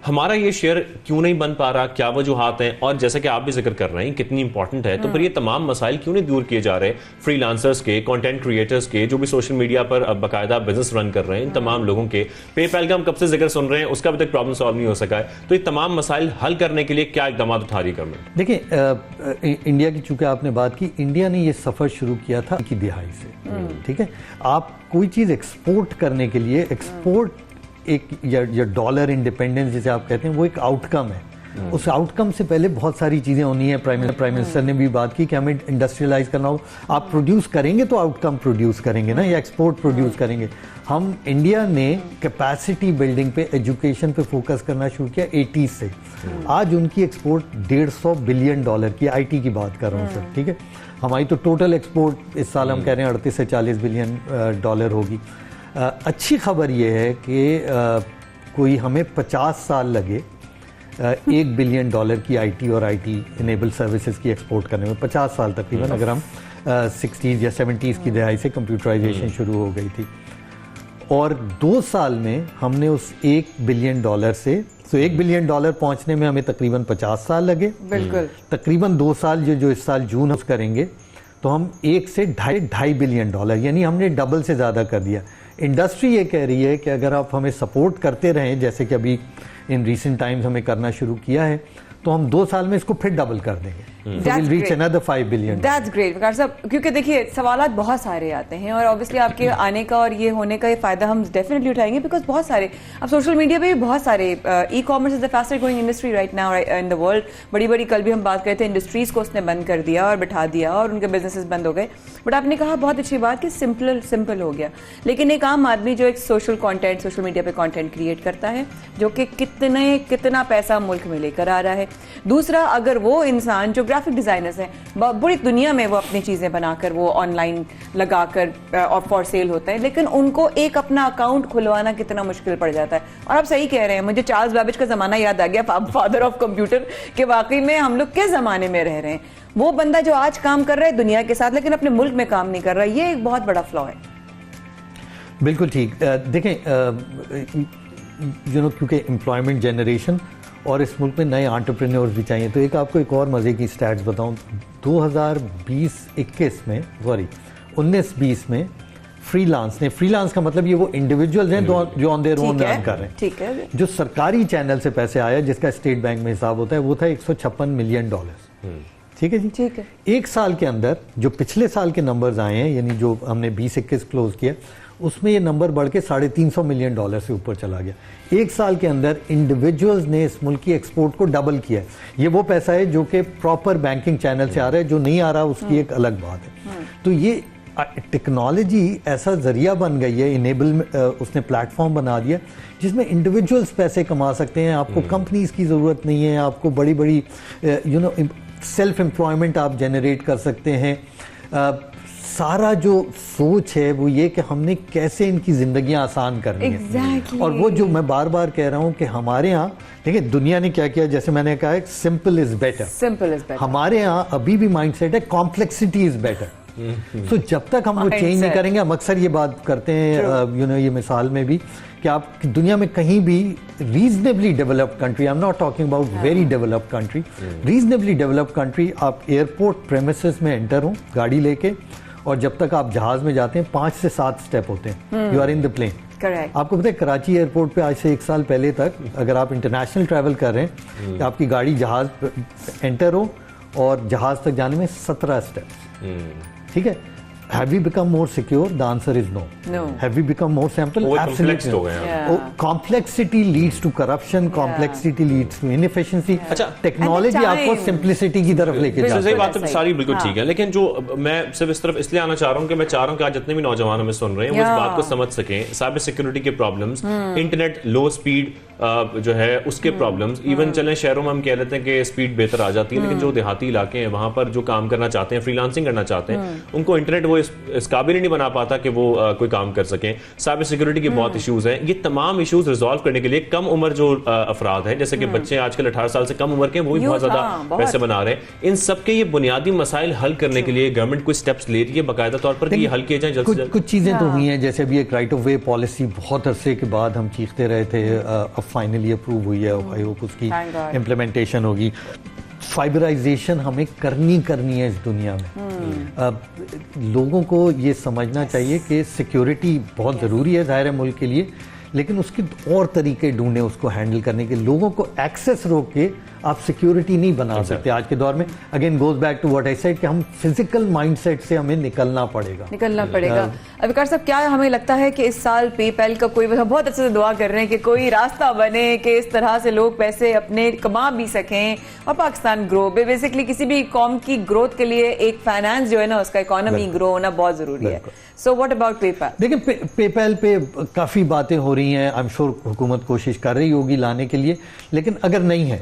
हमारा ये शेयर क्यों नहीं बन पा रहा, क्या वजूहात हैं? और जैसे कि आप भी जिक्र कर रहे हैं कितनी इंपॉर्टेंट है, तो फिर ये तमाम मसाइल क्यों नहीं दूर किए जा रहे? फ्रीलांसर्स के, कंटेंट क्रिएटर्स के, जो भी सोशल मीडिया पर बाकायदा बिजनेस रन कर रहे हैं, इन तमाम लोगों के, पेपैल का हम कब से जिक्र सुन रहे हैं, उसका अभी तक प्रॉब्लम सॉल्व नहीं हो सका है। तो ये तमाम मसाइल हल करने के लिए क्या इकदाम उठा रही गवर्नमेंट? देखिए इंडिया की, चूंकि आपने बात की, इंडिया ने ये सफ़र शुरू किया था की दिहाई से। ठीक है, आप कोई चीज़ एक्सपोर्ट करने के लिए, एक्सपोर्ट एक या डॉलर इंडिपेंडेंस जिसे आप कहते हैं, वो एक आउटकम है। उस आउटकम से पहले बहुत सारी चीज़ें होनी है। प्राइम मिनिस्टर ने भी बात की कि हमें इंडस्ट्रियलाइज करना हो। आप प्रोड्यूस करेंगे तो आउटकम प्रोड्यूस करेंगे ना, या एक्सपोर्ट प्रोड्यूस करेंगे। हम इंडिया ने कैपेसिटी बिल्डिंग पे, एजुकेशन पे फोकस करना शुरू किया 80 से। आज उनकी एक्सपोर्ट $150 बिलियन की, IT की बात कर रहा हूँ सर, ठीक है। हमारी तो टोटल एक्सपोर्ट इस साल हम कह रहे हैं 38 से 40 बिलियन डॉलर होगी। अच्छी खबर ये है कि कोई हमें 50 साल लगे $1 बिलियन की IT और IT इनेबल सर्विसेज की एक्सपोर्ट करने में, 50 साल तकरीबन, अगर हम 60s या 70s की दहाई से कंप्यूटराइजेशन शुरू हो गई थी। और 2 साल में हमने उस $1 बिलियन से, तो $1 बिलियन पहुंचने में हमें तकरीबन 50 साल लगे। बिल्कुल। तकरीबन 2 साल जो इस साल जून करेंगे तो हम 1 से $2.5 बिलियन, यानी हमने डबल से ज़्यादा कर दिया। इंडस्ट्री ये कह रही है कि अगर आप हमें सपोर्ट करते रहें, जैसे कि अभी इन रीसेंट टाइम्स हमें करना शुरू किया है, तो हम 2 साल में इसको फिर डबल कर देंगे। So we'll reach another $5 billion. That's great, वकार साहब, क्योंकि देखिए सवालात बहुत सारे आते हैं और ऑब्वियसली आपके आने का और ये होने का ये फायदा हम डेफिनेटली उठाएंगे, बिकॉज बहुत सारे अब सोशल मीडिया पे भी बहुत सारे e commerce is the fastest growing industry right now in the world. बड़ी कल भी हम बात करते हैं इंडस्ट्रीज को उसने बंद कर दिया और बिठा दिया और उनके बिजनेसेस बंद हो गए। बट आपने कहा बहुत अच्छी बात कि सिंपल हो गया, लेकिन एक आम आदमी जो एक सोशल मीडिया पे कॉन्टेंट क्रिएट करता है जो कि कितना पैसा मुल्क में लेकर आ रहा है। दूसरा, अगर वो इंसान जो ग्राफिक डिजाइनर्स हैं बड़ी दुनिया में वो अपनी चीजें बनाकर वो ऑनलाइन लगाकर और फॉर सेल होता है, लेकिन उनको एक अपना अकाउंट खुलवाना कितना मुश्किल पड़ जाता है। और आप सही कह रहे हैं, मुझे चार्ल्स बैबेज का जमाना याद आ गया, फादर ऑफ कंप्यूटर, कि वाकई में हम लोग किस जमाने में रह रहे हैं। वो बंदा जो आज काम कर रहा है दुनिया के साथ लेकिन अपने मुल्क में काम नहीं कर रहा, ये एक बहुत बड़ा फ्लॉ है। बिल्कुल ठीक। देखें, क्योंकि एम्प्लॉयमेंट जनरेशन और इस मुल्क में नए एंटरप्रेन्योर्स भी चाहिए, तो आपको एक और मज़े की स्टैट्स बताऊं। 2020-21 में 19-20 में फ्रीलांस का मतलब ये वो इंडिविजुअल्स हैं जो ऑन देयर ओन रन कर रहे हैं। ठीक है। जो सरकारी चैनल से पैसे आया जिसका स्टेट बैंक में हिसाब होता है वो था $156 मिलियन। ठीक है जी, ठीक है। 1 साल के अंदर जो पिछले साल के नंबर्स आए हैं, यानी जो हमने 20-21 क्लोज किया, उसमें ये नंबर बढ़ के $350 मिलियन से ऊपर चला गया। 1 साल के अंदर इंडिविजुअल्स ने इस मुल्क की एक्सपोर्ट को डबल किया। ये वो पैसा है जो कि प्रॉपर बैंकिंग चैनल से आ रहा है, जो नहीं आ रहा उसकी एक अलग बात है। तो ये टेक्नोलॉजी ऐसा जरिया बन गई है, इनेबल उसने प्लेटफॉर्म बना दिया जिसमें इंडिविजुअल्स पैसे कमा सकते हैं। आपको कंपनीज की ज़रूरत नहीं है, आपको बड़ी सेल्फ एम्प्लॉयमेंट आप जनरेट कर सकते हैं। सारा जो सोच है वो ये कि हमने कैसे इनकी जिंदगियां आसान करनी है। और वो जो मैं बार बार कह रहा हूँ कि हमारे यहाँ देखिए दुनिया ने क्या किया, जैसे मैंने कहा है सिंपल इज बेटर। हमारे यहाँ अभी भी माइंडसेट है कॉम्प्लेक्सिटी इज बेटर। तो जब तक हम वो चेंज नहीं करेंगे, हम अक्सर ये बात करते हैं ये मिसाल में भी कि आप दुनिया में कहीं भी reasonably developed country, I am not talking about very developed country, reasonably developed country, आप एयरपोर्ट प्रेमिसेस में एंटर हो गाड़ी लेके, और जब तक आप जहाज में जाते हैं 5 से 7 स्टेप होते हैं, you are in the plane. Correct. आपको पता है कराची एयरपोर्ट पे आज से 1 साल पहले तक अगर आप इंटरनेशनल ट्रैवल कर रहे हैं तो आपकी गाड़ी जहाज एंटर हो और जहाज तक जाने में 17 स्टेप्स। ठीक है। Have we become more secure? The answer is no. No. Have we become more simple? Absolutely. Complexity leads to corruption. Complexity leads to inefficiency. अच्छा, टेक्नोलॉजी आपको सिंप्लिसिटी की तरफ लेके जाती है। सही बात है, सारी बिल्कुल ठीक है, लेकिन जो मैं सिर्फ इस तरफ इसलिए आना चाह रहा हूँ कि मैं चाह रहा हूँ कि आज जितने भी नौजवान हमें सुन रहे हैं वो इस बात को समझ सकें। साइबर सिक्योरिटी के प्रॉब्लम्स, इंटरनेट लो स्पीड जो है उसके प्रॉब्लम्स, इवन चलें शहरों में हम कह लेते हैं कि स्पीड बेहतर आ जाती है, लेकिन जो देहाती इलाके हैं वहां पर जो काम करना चाहते हैं, फ्रीलांसिंग करना चाहते हैं, उनको इंटरनेट वो इस काबिल नहीं बना पाता कि वो कोई काम कर सकें। साइबर सिक्योरिटी के बहुत इश्यूज हैं। ये तमाम इश्यूज रिजॉल्व करने के लिए कम उम्र जो अफराद हैं, जैसे कि बच्चे आजकल 18 साल से कम उम्र के, वो भी बहुत ज्यादा पैसे बना रहे हैं। इन सबके ये बुनियादी मसाइल हल करने के लिए गवर्नमेंट कोई स्टेप्स ले रही है बाकायदा तौर पर कि ये हल किए जाएं जल्द से जल्द? कुछ चीजें तो हुई हैं, जैसे अभी एक राइट ऑफ वे पॉलिसी बहुत अरसे के बाद हम चीखते रहे थे, अब फाइनली अप्रूव हुई है, आई होप उसकी इम्प्लीमेंटेशन होगी। फाइबराइजेशन हमें करनी है इस दुनिया में। लोगों को ये समझना चाहिए कि सिक्योरिटी बहुत ज़रूरी है ज़ाहिर है मुल्क के लिए, लेकिन उसके और तरीके ढूंढे उसको हैंडल करने के। लोगों को एक्सेस रोक के आप सिक्योरिटी नहीं बना सकते आज के दौर में। Again goes back to what I said कि हम फिजिकल माइंडसेट से हमें निकलना पड़ेगा। अविकार साहब, क्या हमें लगता है कि इस साल पेपैल का कोई, बहुत अच्छे से दुआ कर रहे हैं कि कोई रास्ता बने कि इस तरह से लोग पैसे अपने कमा भी सकें और पाकिस्तान ग्रो। बेसिकली किसी भी कौम की ग्रोथ के लिए एक फाइनेंस जो है ना, उसका इकोनॉमी ग्रो होना बहुत जरूरी है। So what about PayPal? देखिए पेपैल पे काफ़ी बातें हो रही हैं, आई एम श्योर हुकूमत कोशिश कर रही होगी लाने के लिए, लेकिन अगर नहीं है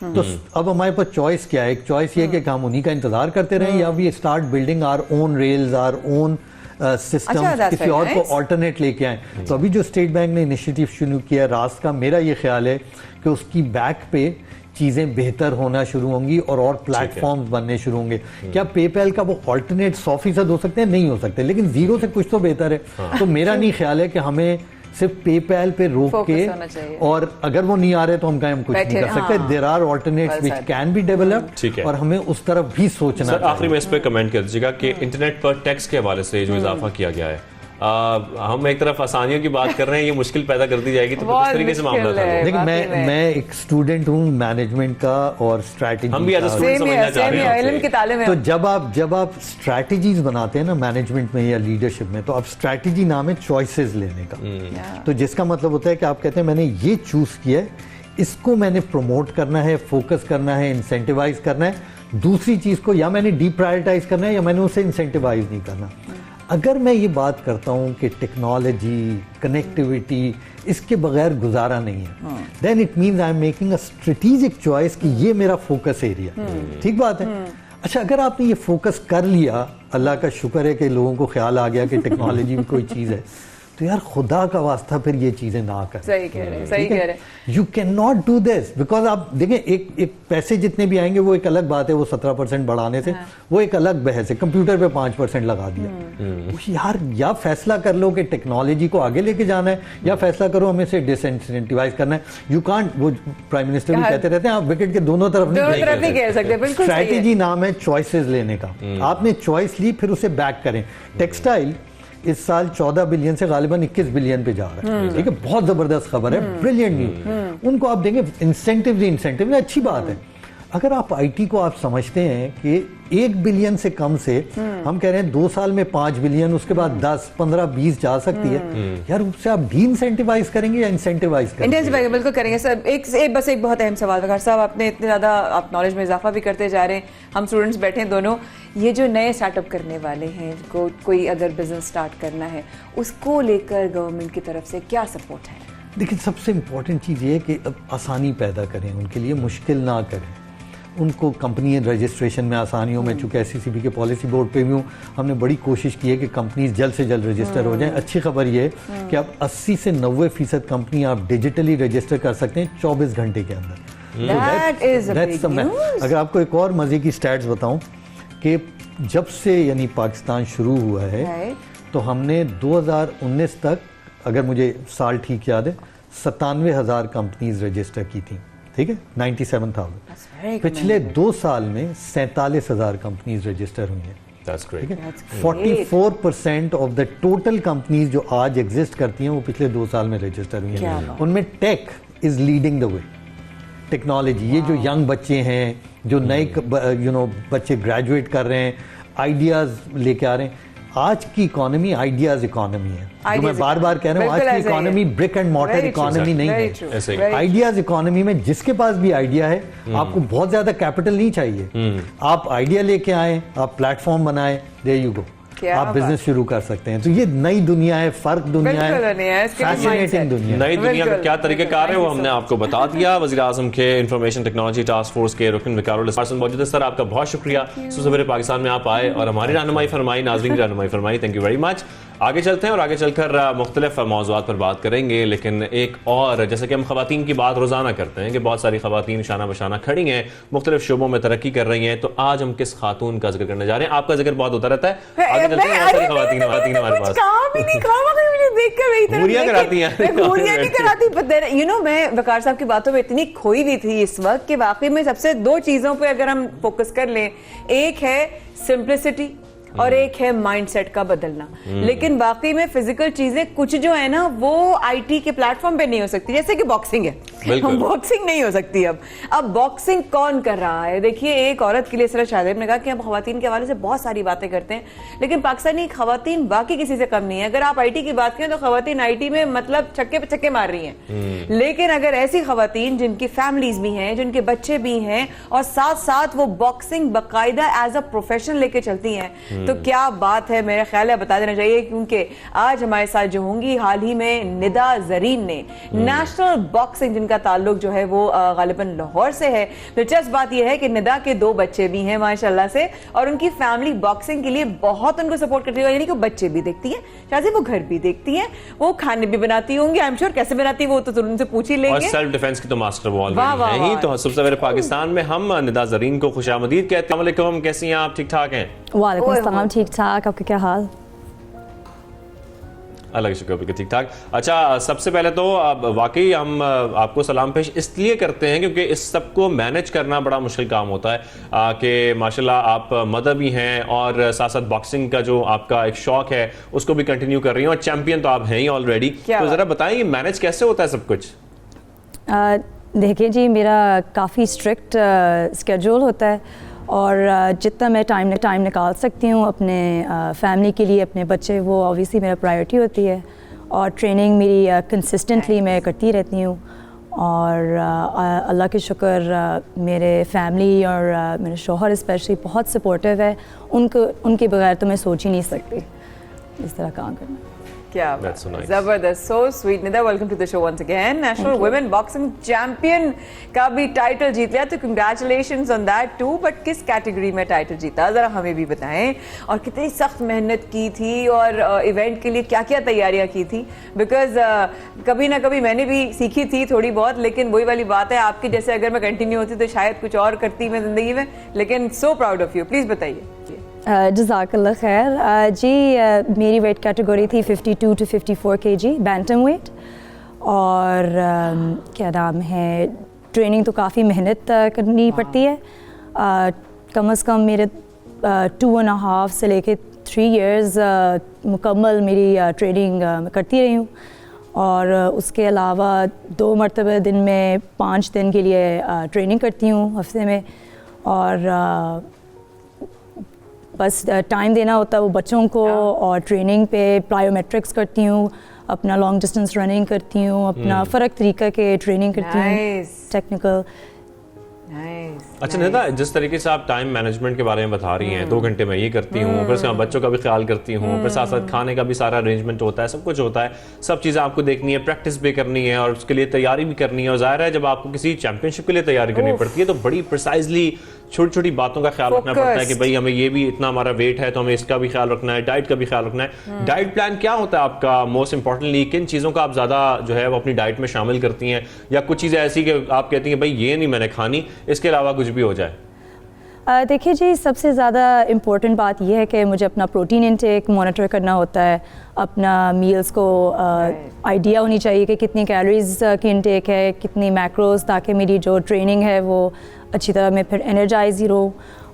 तो अब हमारे पास चॉइस क्या है? एक चॉइस ये कि हम उन्हीं का इंतजार करते रहें या we start building our own rails, our own system, किसी और को ऑल्टरनेट लेके आए। तो अभी जो स्टेट बैंक ने इनिशिएटिव शुरू किया रास्त का, मेरा ये ख्याल है कि उसकी बैक पे चीज़ें बेहतर होना शुरू होंगी और प्लेटफॉर्म्स बनने शुरू होंगे। क्या पेपैल का वो ऑल्टरनेट 100% हो सकते हैं? नहीं हो सकते, लेकिन जीरो से कुछ तो बेहतर है। तो मेरा नहीं ख्याल है कि हमें सिर्फ पेपैल पे रोक Focus होना चाहिए। के, और अगर वो नहीं आ रहे तो हम कहें हम कुछ नहीं कर सकते। There are alternates which can be developed, और हमें उस तरफ भी सोचना सर चाहिए। आखिरी में इस पे कमेंट कर दीजिएगा कि इंटरनेट पर टैक्स के हवाले से जो इजाफा किया गया है, हम एक तरफ आसानियों की बात कर रहे हैं, ये मुश्किल पैदा कर दी जाएगी, तो किस तरीके से मामला था? देखिए मैं एक स्टूडेंट हूँ मैनेजमेंट का और स्ट्रैटेजी, हम भी एज अ स्टूडेंट समझना चाह रहे हैं इल्म के ताले में। तो जब आप स्ट्रैटेजीज बनाते हैं ना मैनेजमेंट में या लीडरशिप में, तो अब स्ट्रैटेजी नाम है चॉइसेस लेने का। तो जिसका मतलब होता है कि आप कहते हैं मैंने ये चूज किया है, इसको मैंने प्रमोट करना है, फोकस करना है, इंसेंटिवाइज करना है, दूसरी चीज को या मैंने डीप्रायोरिटाइज करना है या मैंने उसे इंसेंटिवाइज नहीं करना। अगर मैं ये बात करता हूँ कि टेक्नोलॉजी, कनेक्टिविटी, इसके बगैर गुजारा नहीं है, then it means I am making a strategic choice कि ये मेरा फोकस एरिया। ठीक बात है। अच्छा, अगर आपने ये फोकस कर लिया, अल्लाह का शुक्र है कि लोगों को ख्याल आ गया कि टेक्नोलॉजी भी कोई चीज़ है, तो यार खुदा का वास्ता फिर ये चीजें ना करें। सही कह रहे हैं, सही कह रहे हैं। You can not do this, because आप देखें एक पैसे जितने भी आएंगे वो एक अलग बात है, वो 17% बढ़ाने से वो एक अलग बहस है। कंप्यूटर पे 5% लगा दिया, यार या फैसला कर लो कि टेक्नोलॉजी को आगे लेके जाना है, या फैसला करो हमें से डिसइंसेंटिवाइज करना है। यू कांट, वो प्राइम मिनिस्टर भी कहते रहते हैं, आप विकेट के दोनों तरफ नहीं खेल सकते। बिल्कुल स्ट्रैटेजी नाम है चॉइसेस लेने का। आपने चॉइस ली, फिर उसे बैक करें। टेक्सटाइल इस साल 14 बिलियन से गालिबन 21 बिलियन पे जा रहा है। ठीक है, बहुत जबरदस्त खबर है, ब्रिलियंट न्यूज। उनको आप देंगे इंसेंटिव अच्छी बात है। अगर आप आईटी को आप समझते हैं कि 1 बिलियन से कम से हम कह रहे हैं 2 साल में 5 बिलियन, उसके बाद 10, 15, 20 जा सकती है, यार उससे आप डी इंसेंटिवाइज करेंगे या इंसेंटिवाइज करेंगे? बिल्कुल करेंगे सर। बस एक बहुत अहम सवाल वकार साहब, आपने इतने ज्यादा आप नॉलेज में इजाफा भी करते जा रहे हैं, हम स्टूडेंट्स बैठे हैं दोनों, ये जो नए स्टार्टअप करने वाले हैं, कोई अगर बिजनेस स्टार्ट करना है, उसको लेकर गवर्नमेंट की तरफ से क्या सपोर्ट है? देखिए, सबसे इम्पोर्टेंट चीज़ ये है कि आसानी पैदा करें, उनके लिए मुश्किल ना करें, उनको कंपनी रजिस्ट्रेशन में आसानी हो। मैं चूँकि SCCB के पॉलिसी बोर्ड पे भी हूँ, हमने बड़ी कोशिश की है कि कंपनीज जल्द से जल्द रजिस्टर हो जाएं। अच्छी खबर ये है कि अब 80 से 90% कंपनी आप डिजिटली रजिस्टर कर सकते हैं 24 घंटे के अंदर। अगर आपको एक और मजे की स्टैट्स बताऊं कि जब से यानी पाकिस्तान शुरू हुआ है, तो हमने 2019 तक, अगर मुझे साल ठीक याद है, 97,000 कंपनीज रजिस्टर की थी। ठीक है, 97,000। पिछले 2 साल में 47,000 कंपनीज रजिस्टर हुई हैं। That's great. 44% of the total companies जो आज एग्जिस्ट करती हैं वो पिछले 2 साल में रजिस्टर हुई हैं। उनमें tech is leading the way. Technology, ये जो यंग बच्चे हैं, जो नए बच्चे ग्रेजुएट कर रहे हैं, आइडियाज लेके आ रहे हैं। आज की इकोनॉमी आइडियाज इकोनॉमी है, जो मैं बार बार कह रहा हूँ। आज की economy brick and mortar economy नहीं है। आइडियाज इकोनॉमी में जिसके पास भी आइडिया है, आपको बहुत ज्यादा कैपिटल नहीं चाहिए, आप आइडिया लेके आए, आप प्लेटफॉर्म बनाए, देयर यू गो, आप बिजनेस शुरू कर सकते हैं। तो ये नई दुनिया है, फर्क दुनिया है, फैसिनेटिंग दुनिया। नई दुनिया का क्या तरीकेकार है वो हमने आपको बता दिया। वज़ीर आज़म के इंफॉर्मेशन टेक्नोलॉजी टास्क फोर्स के रुकन वकारुल इस्लाम मौजूद है। सर, आपका बहुत शुक्रिया, सवेरे पाकिस्तान में आप आए और हमारी रहनुमाई फरमाई, नाज़रीन की रहनुमाई फरमाई। Thank you very much. आगे चलते हैं और आगे चलकर मुख्तलिफ मौज़ूआत पर बात करेंगे, लेकिन एक और, जैसे कि हम खवातीन की बात रोजाना करते हैं कि बहुत सारी खवातीन शाना बशाना खड़ी हैं, मुख्तलिफ शोबों में तरक्की कर रही हैं, तो आज हम किस खातून का जिक्र करने जा रहे हैं? आपका जिक्र बहुत होता रहता है, आगे चलते हैं। बहुत सारी खवातीन हमारे पास घूरियां कराती हैं। घूरियां नहीं कराती। यू नो, मैं वकार साहब की बातों में इतनी खोई हुई थी इस वक्त कि वाकई में सबसे 2 चीजों पे अगर हम फोकस कर लें, एक है सिंप्लिसिटी और एक है माइंडसेट का बदलना। लेकिन वाकई में फिजिकल चीजें कुछ जो है ना, वो आईटी के प्लेटफॉर्म पे नहीं हो सकती। जैसे कि बॉक्सिंग है, बॉक्सिंग नहीं हो सकती। अब बॉक्सिंग कौन कर रहा है? देखिए, एक औरत के लिए सर शाहदेब ने कहा कि हम खवातीन के हवाले से बहुत सारी बातें करते हैं, लेकिन पाकिस्तानी खवातीन बाकी किसी से कम नहीं है। अगर आप आईटी की बात करें तो खवातीन आईटी में मतलब छक्के पे छक्के मार रही हैं। लेकिन अगर ऐसी खवातीन जिनकी फैमिलीज भी हैं, जिनके बच्चे भी हैं, और साथ साथ वो बॉक्सिंग बाकायदा एज अ प्रोफेशन लेके चलती हैं, तो क्या बात है। मेरा ख्याल है बता देना चाहिए, क्योंकि आज हमारे साथ जो होंगी, हाल ही में निदा जरीन ने नेशनल बॉक्सिंग, जिनका ताल्लुक जो है वो गालिबन लाहौर से है। दिलचस्प बात यह है कि निदा के 2 बच्चे भी हैं माशाल्लाह से, और उनकी फैमिली बॉक्सिंग के लिए बहुत उनको सपोर्ट करती है। यानी कि बच्चे भी देखती हैं, शायद वो घर भी देखती हैं, वो खाने भी बनाती होंगी, आई एम श्योर। कैसे बनाती वो तो उनसे पूछ ही लेंगे। और सेल्फ डिफेंस की तो मास्टर वो ऑलरेडी हैं ही। तो सबसे पहले पाकिस्तान में हम निदा जरीन को खुशामदीद कहते हैं। अस्सलाम वालेकुम, कैसी हैं आप? ठीक ठाक हैं? वालेकुम अस्सलाम, ठीक ठाक। आपके क्या हाल? अल्लाह का शुक्र, बिल्कुल ठीक ठाक। अच्छा, सबसे पहले तो वाकई हम आपको सलाम पेश इसलिए करते हैं क्योंकि इस सब को मैनेज करना बड़ा मुश्किल काम होता है कि माशाल्लाह आप मदर भी हैं और साथ साथ बॉक्सिंग का जो आपका एक शौक है उसको भी कंटिन्यू कर रही हैं और चैंपियन तो आप हैं ही ऑलरेडी। तो ज़रा बताएं मैनेज कैसे होता है सब कुछ? देखिए जी, मेरा काफ़ी स्ट्रिक्ट स्केड्यूल होता है और जितना मैं टाइम निकाल सकती हूँ अपने फैमिली के लिए, अपने बच्चे, वो ऑब्वियसली मेरा प्रायोरिटी होती है। और ट्रेनिंग मेरी कंसिस्टेंटली मैं करती रहती हूँ और अल्लाह के शुक्र मेरे फैमिली और मेरे शौहर स्पेशली बहुत सपोर्टिव है। उनके बगैर तो मैं सोच ही नहीं सकती इस तरह काम करना। क्या जबरदस्त, so sweet. Nida, welcome to the show once again. National women boxing champion का भी टाइटल जीत लिया, तो congratulations on that too. But किस कैटेगरी में टाइटल जीता, जरा हमें भी बताएं, और कितनी सख्त मेहनत की थी और इवेंट के लिए क्या क्या तैयारियां की थी? बिकॉज कभी ना कभी मैंने भी सीखी थी थोड़ी बहुत, लेकिन वही वाली बात है, आपकी जैसे अगर मैं कंटिन्यू होती तो शायद कुछ और करती मैं जिंदगी में। लेकिन so proud of you, please बताइए। जज़ाकल्लाह खैर जी। मेरी वेट कैटेगरी थी 52 to 54 kg बैंटम वेट। और क्या नाम है, ट्रेनिंग तो काफ़ी मेहनत करनी पड़ती है। कम से कम मेरे 2.5 से लेके 3 years मुकम्मल मेरी ट्रेनिंग करती रही हूँ। और उसके अलावा 2 मरतबा दिन में 5 दिन के लिए ट्रेनिंग करती हूँ हफ्ते में। और बस टाइम देना होता है वो बच्चों को, और ट्रेनिंग पे प्लायोमेट्रिक्स करती हूँ, अपना लॉन्ग डिस्टेंस रनिंग करती हूँ, अपना फ़र्क तरीका के ट्रेनिंग करती हूँ, टेक्निकल। अच्छा निदा, जिस तरीके से आप टाइम मैनेजमेंट के बारे में बता रही हैं, 2 घंटे में ये करती हूँ, फिर उसके बाद बच्चों का भी ख्याल करती हूँ, फिर साथ साथ खाने का भी सारा अरेंजमेंट होता है, सब कुछ होता है, सब चीज़ें आपको देखनी है, प्रैक्टिस भी करनी है और उसके लिए तैयारी भी करनी है। और जाहिर है जब आपको किसी चैंपियनशिप के लिए तैयारी करनी पड़ती है तो बड़ी प्रिसाइजली छोटी छोटी बातों का ख्याल रखना पड़ता है कि भाई हमें ये भी इतना हमारा वेट है तो हमें इसका भी ख्याल रखना है, डाइट का भी ख्याल रखना है। डाइट प्लान क्या होता है आपका? मोस्ट इंपॉर्टेंटली किन चीज़ों का आप ज़्यादा जो है वो अपनी डाइट में शामिल करती हैं, या कुछ चीज़ें ऐसी कि आप कहती हैं भाई ये नहीं मैंने खानी, इसके अलावा कुछ भी हो जाए? देखिए जी, सबसे ज़्यादा इम्पोर्टेंट बात यह है कि मुझे अपना प्रोटीन इंटेक मॉनिटर करना होता है, अपना मील्स को आइडिया होनी चाहिए कि कितनी कैलोरीज की इंटेक है, कितनी मैक्रोज, ताकि मेरी जो ट्रेनिंग है वो अच्छी तरह मैं फिर एनर्जाइज ही रहूँ।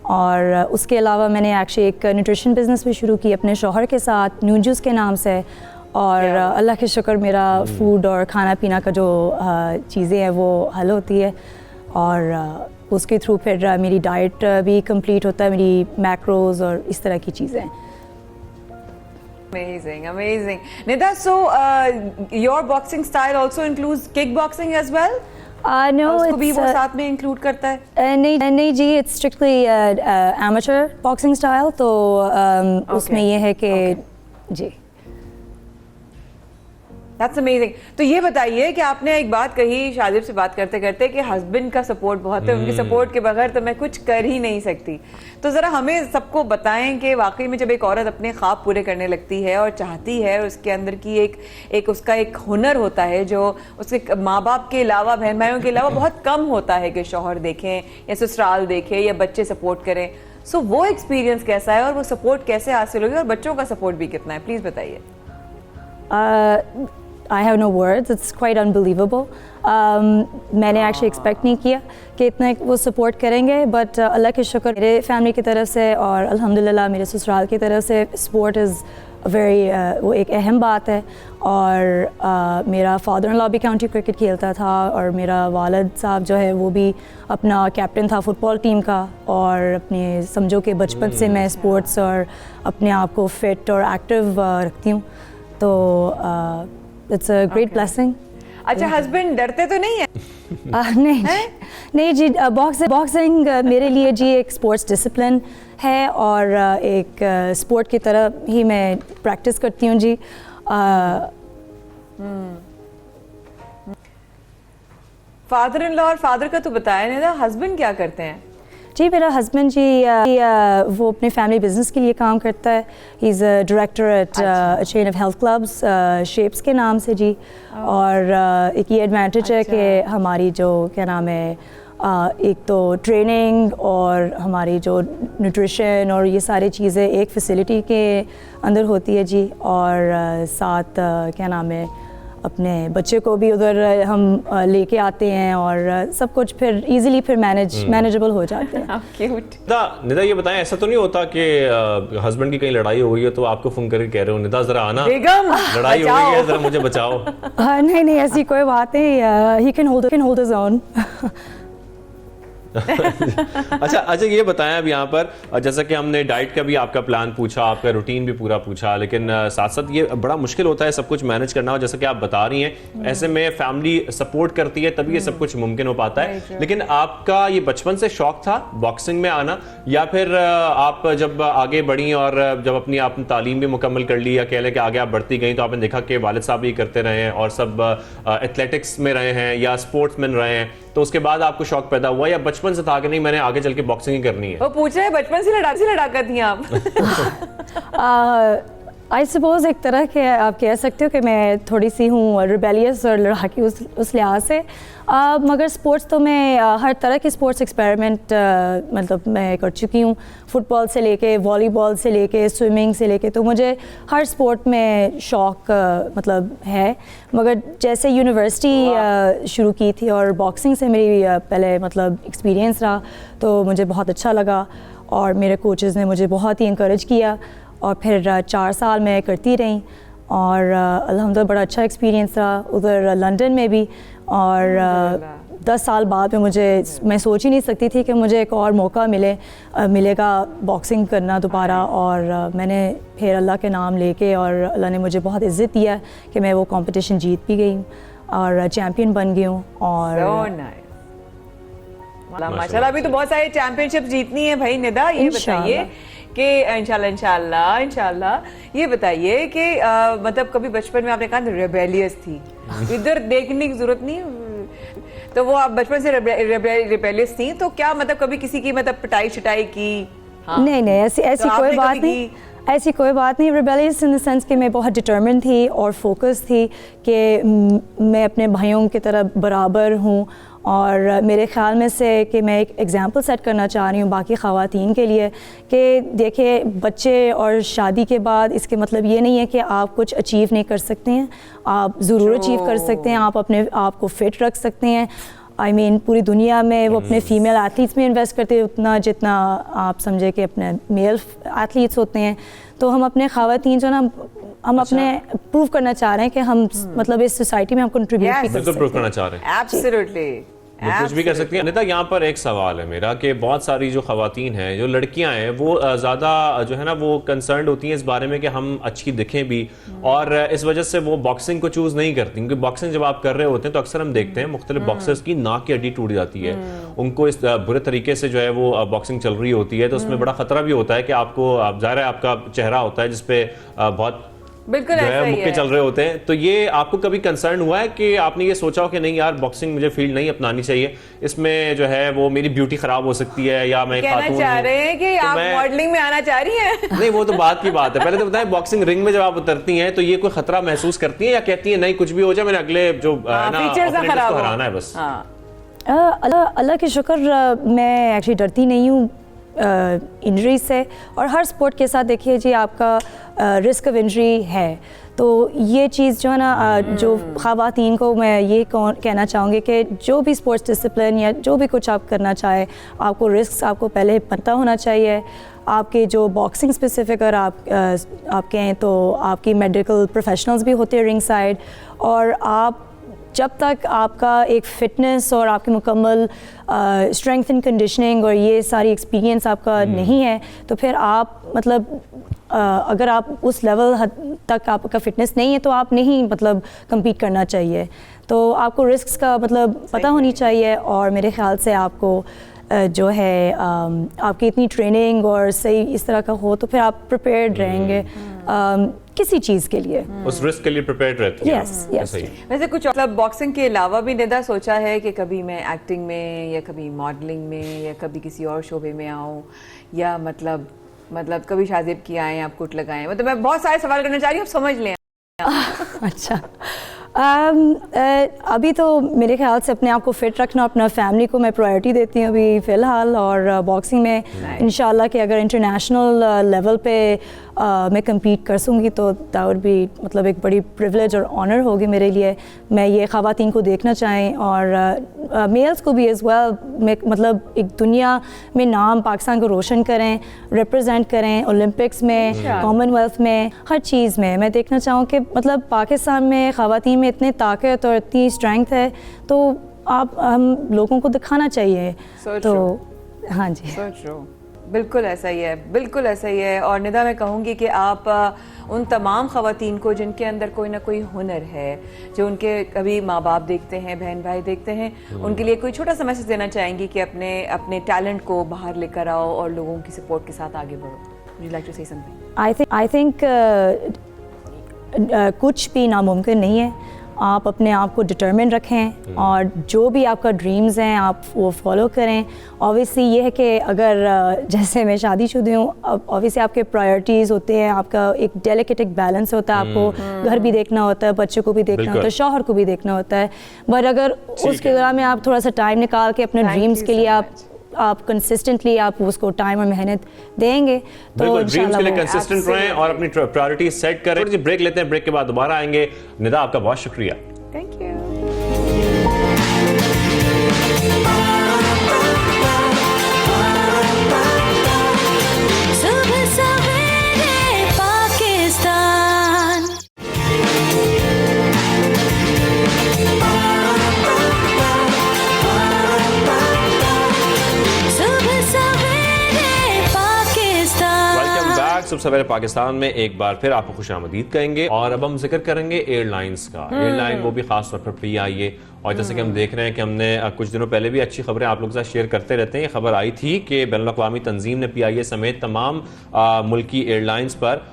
और उसके अलावा मैंने एक्चुअली एक न्यूट्रिशन बिज़नेस भी शुरू की अपने शौहर के साथ, न्यू जूस के नाम से। और अल्लाह के शुक्र मेरा फूड और खाना पीना का जो चीज़ें हैं वो हल होती है, और उसके थ्रू फिर मेरी डाइट भी कंप्लीट होता है, मेरी मैक्रोज और इस तरह की चीज़ें। Amazing, amazing. Nida, so your boxing style also includes kickboxing as well? No, उसको भी वो साथ में इंक्लूड करता है? नहीं जी, it's strictly amateur boxing style, तो उसमें ये है कि जी। That's amazing. तो ये बताइए कि आपने एक बात कही शादिब से बात करते करते कि हस्बैंड का सपोर्ट बहुत है, उनकी सपोर्ट के बगैर तो मैं कुछ कर ही नहीं सकती। तो ज़रा हमें सबको बताएं कि वाकई में जब एक औरत अपने ख्वाब पूरे करने लगती है और चाहती है, उसके अंदर की एक उसका एक हुनर होता है जो उसके माँ बाप के अलावा, बहन भाइयों के अलावा बहुत कम होता है कि शौहर देखें या ससुराल देखें या बच्चे सपोर्ट करें। सो वो एक्सपीरियंस कैसा है और वो सपोर्ट कैसे हासिल होगी और बच्चों का सपोर्ट भी कितना है, प्लीज़ बताइए। I have no words, it's quite unbelievable. मैंने एक्चुअली एक्सपेक्ट नहीं किया कि इतना वो सपोर्ट करेंगे, बट अल्लाह के शुक्र मेरे फैमिली की तरफ से और अल्हम्दुलिल्लाह मेरे ससुराल की तरफ से सपोर्ट इज़ वेरी, वो एक अहम बात है। और मेरा फादर इन लॉ भी काउंटी क्रिकेट खेलता था और मेरा वालिद साहब जो है वो भी अपना कैप्टन था फुटबॉल टीम का, और अपने समझो कि बचपन से मैं स्पोर्ट्स और अपने आप को फिट और एक्टिव रखती हूँ, तो इट्स अ ग्रेट ब्लेसिंग। अच्छा, हस्बैंड डरते तो नहीं है? नहीं जी, बॉक्सिंग मेरे लिए जी एक स्पोर्ट्स डिसिप्लिन है और एक स्पोर्ट की तरह ही मैं प्रैक्टिस करती हूँ जी। फादर इन लॉ और फादर का तो बताया नहीं था, हस्बैंड क्या करते हैं? जी मेरा हस्बैंड जी वो अपने फैमिली बिजनेस के लिए काम करता है। He is a director at chain of health clubs shapes के नाम से जी। और एक ये एडवांटेज है कि हमारी जो क्या नाम है एक तो ट्रेनिंग और हमारी जो न्यूट्रिशन और ये सारी चीज़ें एक फैसिलिटी के अंदर होती है जी, और साथ क्या नाम है, अपने बच्चे को भी उधर हम लेके आते हैं और सब कुछ फिर इजीली फिर मैनेजेबल हो जाते हैं। क्यूट। निदा ये बताएं, ऐसा तो नहीं होता कि हस्बैंड की कहीं लड़ाई हो गई है तो आपको फोन करके कह रहे हो निदा जरा आना, बेगम लड़ाई हो गई है, जरा मुझे बचाओ? नहीं ऐसी कोई बात नहीं, he can hold his own. अच्छा ये बताएं, अब यहाँ पर जैसा कि हमने डाइट का भी आपका प्लान पूछा, आपका रूटीन भी पूरा पूछा, लेकिन साथ साथ ये बड़ा मुश्किल होता है सब कुछ मैनेज करना, और जैसा कि आप बता रही हैं ऐसे में फैमिली सपोर्ट करती है तभी ये सब कुछ मुमकिन हो पाता है। लेकिन आपका ये बचपन से शौक था बॉक्सिंग में आना, या फिर आप जब आगे बढ़ी और जब अपनी तालीम भी मुकम्मल कर ली, या कह लें कि आगे आप बढ़ती गई तो आपने देखा कि वालिद साहब भी करते रहे हैं और सब एथलेटिक्स में रहे हैं या स्पोर्ट्समैन रहे हैं, तो उसके बाद आपको शौक पैदा हुआ, या बचपन से था कि नहीं मैंने आगे चल के बॉक्सिंग ही करनी है? वो पूछ रहे हैं बचपन से लड़ाका थी आप? आई सपोज एक तरह के आप कह सकते हो कि मैं थोड़ी सी हूँ रिबेलियस और लड़ाकी उस लिहाज से, मगर स्पोर्ट्स तो मैं हर तरह के स्पोर्ट्स एक्सपेरिमेंट मतलब मैं कर चुकी हूँ, फुटबॉल से लेके वॉलीबॉल से लेके स्विमिंग से लेके, तो मुझे हर स्पोर्ट में शौक मतलब है। मगर जैसे यूनिवर्सिटी शुरू की थी और बॉक्सिंग से मेरी पहले मतलब एक्सपीरियंस रहा, तो मुझे बहुत अच्छा लगा और मेरे कोचेज़ ने मुझे बहुत ही इंकरेज किया, और फिर 4 साल मैं करती रही और अल्हम्दुलिल्लाह बड़ा अच्छा एक्सपीरियंस रहा उधर लंदन में भी। और 10 साल बाद में मैं सोच ही नहीं सकती थी कि मुझे एक और मौका मिलेगा बॉक्सिंग करना दोबारा, और मैंने फिर अल्लाह के नाम लेके और अल्लाह ने मुझे बहुत इज़्ज़त दिया कि मैं वो कंपटीशन जीत भी गई हूँ और चैम्पियन बन गई हूँ। और माशाल्लाह अभी तो बहुत सारे चैंपियनशिप जीतनी है भाई निदा। ये बताइए कि इंशाल्लाह ये बताइए कि मतलब कभी बचपन में आपने कहा रेबेलियस थी, इधर देखने की जरूरत नहीं, तो वो आप बचपन से रेबेलियस थी, तो क्या मतलब कभी किसी की मतलब पिटाई शिटाई की? हाँ। नहीं ऐसी तो कोई बात नहीं, ऐसी कोई बात नहीं। रिबेलियस इन द सेंस कि मैं बहुत डिटर्मिन थी और फोकस थी कि मैं अपने भाइयों की तरह बराबर हूँ, और मेरे ख़्याल में से कि मैं एक एग्ज़ाम्पल सेट करना चाह रही हूँ बाकी ख़वातीन के लिए कि देखिए बच्चे और शादी के बाद इसके मतलब ये नहीं है कि आप कुछ अचीव नहीं कर सकते हैं, आप ज़रूर अचीव कर सकते हैं, आप अपने आप को फ़िट रख सकते हैं। I mean, पूरी दुनिया में वो अपने फ़ीमेल एथलीट्स में इन्वेस्ट करते हैं उतना जितना आप समझे कि अपने मेल एथलीट्स होते हैं। तो हम अपने ख़वातीन जो ना हम अपने प्रूव करना चाह रहे हैं कि हम मतलब इस सोसाइटी में हम कंट्रीब्यूट भी कर सकते हैं। प्रूव करना चाह रहे हैं, एब्सोल्युटली कुछ भी कर सकती हैं। अनिता, यहाँ पर एक सवाल है मेरा कि बहुत सारी जो खवातीन हैं, जो लड़कियां हैं, वो ज़्यादा जो है ना वो कंसर्न होती हैं इस बारे में कि हम अच्छी दिखें भी, और इस वजह से वो बॉक्सिंग को चूज़ नहीं करती, क्योंकि बॉक्सिंग जब आप कर रहे होते हैं तो अक्सर हम देखते हैं मुख्तलिफ बॉक्सर्स की नाक की हड्डी टूट जाती है, उनको इस बुरे तरीके से जो है वो बॉक्सिंग चल रही होती है, तो उसमें बड़ा खतरा भी होता है कि आपको ज़ाहिर है आपका चेहरा होता है जिसपे बहुत बिल्कुल ऐसा ही मुक्के चल रहे होते हैं, तो ये आपको कभी कंसर्न हुआ है कि आपने ये सोचा हो कि नहीं यार बॉक्सिंग मुझे फील्ड नहीं अपनानी चाहिए, इसमें जो है वो मेरी ब्यूटी खराब हो सकती है, या मैं कहना चाह रहे हैं कि आप मॉडलिंग में आना चाह रही हैं? नहीं, वो तो बात की बात है। पहले तो बताएं, बॉक्सिंग रिंग में जब आप उतरती हैं तो ये कोई खतरा महसूस करती हैं या कहती है नहीं कुछ भी हो जाए, मैंने अगले जो हराना है बस? अल्लाह के शुक्र मैं एक्चुअली डरती नहीं हूँ इंजरी से, और हर स्पोर्ट के साथ देखिए जी आपका रिस्क ऑफ इंजरी है, तो ये चीज़ जो है ना जो ख़वातीन को मैं ये कहना चाहूँगी कि जो भी स्पोर्ट्स डिसिप्लिन या जो भी कुछ आप करना चाहे, आपको रिस्क आपको पहले पता होना चाहिए। आपके जो बॉक्सिंग स्पेसिफिक अगर आप कहें तो आपकी मेडिकल प्रोफेशनल्स भी होते हैं रिंग साइड, और आप जब तक आपका एक फ़िटनेस और आपकी मुकम्मल स्ट्रेंथ एंड कंडीशनिंग और ये सारी एक्सपीरियंस आपका नहीं है, तो फिर आप मतलब अगर आप उस लेवल हद तक आपका फ़िटनेस नहीं है तो आप नहीं मतलब कम्पीट करना चाहिए। तो आपको रिस्क्स का मतलब पता होनी चाहिए, और मेरे ख़्याल से आपको जो है आपकी इतनी ट्रेनिंग और सही इस तरह का हो तो फिर आप प्रिपेयर्ड रहेंगे किसी चीज़ के लिए, उस रिस्क के लिए प्रिपेयर्ड रहते हैं। यस। वैसे कुछ मतलब बॉक्सिंग के अलावा भी निदा सोचा है कि कभी मैं एक्टिंग में या कभी मॉडलिंग में या कभी किसी और शोबे में आऊँ, या मतलब कभी शाजिब की आएँ आप कुट लगाएं? मतलब मैं बहुत सारे सवाल करना चाह रही हूँ, समझ लें। अच्छा, अभी तो मेरे ख्याल से अपने आप को फिट रखना, अपना फैमिली को मैं प्रायोरिटी देती हूँ अभी फ़िलहाल, और बॉक्सिंग में इंशाल्लाह कि अगर इंटरनेशनल लेवल पे मैं कम्पीट कर सूँगी तो दैट वुड बी मतलब एक बड़ी प्रिविलेज और ऑनर होगी मेरे लिए। मैं ये ख़वातीन को देखना चाहें और मेल्स को भी एज़ वेल, मतलब एक दुनिया में नाम पाकिस्तान को रोशन करें, रिप्रेजेंट करें ओलंपिक्स में, कॉमनवेल्थ में, हर चीज़ में। मैं देखना चाहूँ कि मतलब पाकिस्तान में ख़वातीन में इतनी ताकत और इतनी स्ट्रेंथ है, तो हम लोगों को दिखाना चाहिए। तो हाँ जी, बिल्कुल ऐसा ही है, बिल्कुल ऐसा ही है। और निदा, मैं कहूँगी कि आप उन तमाम ख़वातीन को जिनके अंदर कोई ना कोई हुनर है, जो उनके कभी माँ बाप देखते हैं, बहन भाई देखते हैं, उनके लिए कोई छोटा सा मैसेज देना चाहेंगी कि अपने टैलेंट को बाहर लेकर आओ और लोगों की सपोर्ट के साथ आगे बढ़ो? Would you like to say something? I think कुछ भी नामुमकिन नहीं है। आप अपने आप को डिटर्मिन रखें और जो भी आपका ड्रीम्स हैं आप वो फॉलो करें। ऑब्वियसली ये है कि अगर जैसे मैं शादीशुदा हूँ, ऑब्वियसली आपके प्रायोरिटीज़ होते हैं, आपका एक डेलिकेट एक बैलेंस होता है, आपको घर भी देखना होता है, बच्चों को भी देखना होता है, शौहर को भी देखना होता है। बट अगर उसके दौरान में आप थोड़ा सा टाइम निकाल के अपने ड्रीम्स के लिए आप कंसिस्टेंटली आप उसको टाइम और मेहनत देंगे तो ड्रीम्स के लिए कंसिस्टेंट रहें और अपनी प्रायोरिटी सेट करें। ब्रेक लेते हैं, ब्रेक के बाद दोबारा आएंगे। निदा, आपका बहुत शुक्रिया। Thank you. सुबह सवेरे पाकिस्तान में एक बार फिर आपको खुशामदीद कहेंगे और अब हम जिक्र करेंगे एयरलाइंस का। एयरलाइन वो भी खास तौर पर PIA, और जैसे कि हम देख रहे हैं कि हमने कुछ दिनों पहले भी अच्छी खबरें आप लोगों के साथ शेयर करते रहते हैं। ये खबर आई थी कि बैनुल-अक़वामी तंजीम ने PIA समेत तमाम मुल्की एयरलाइंस पर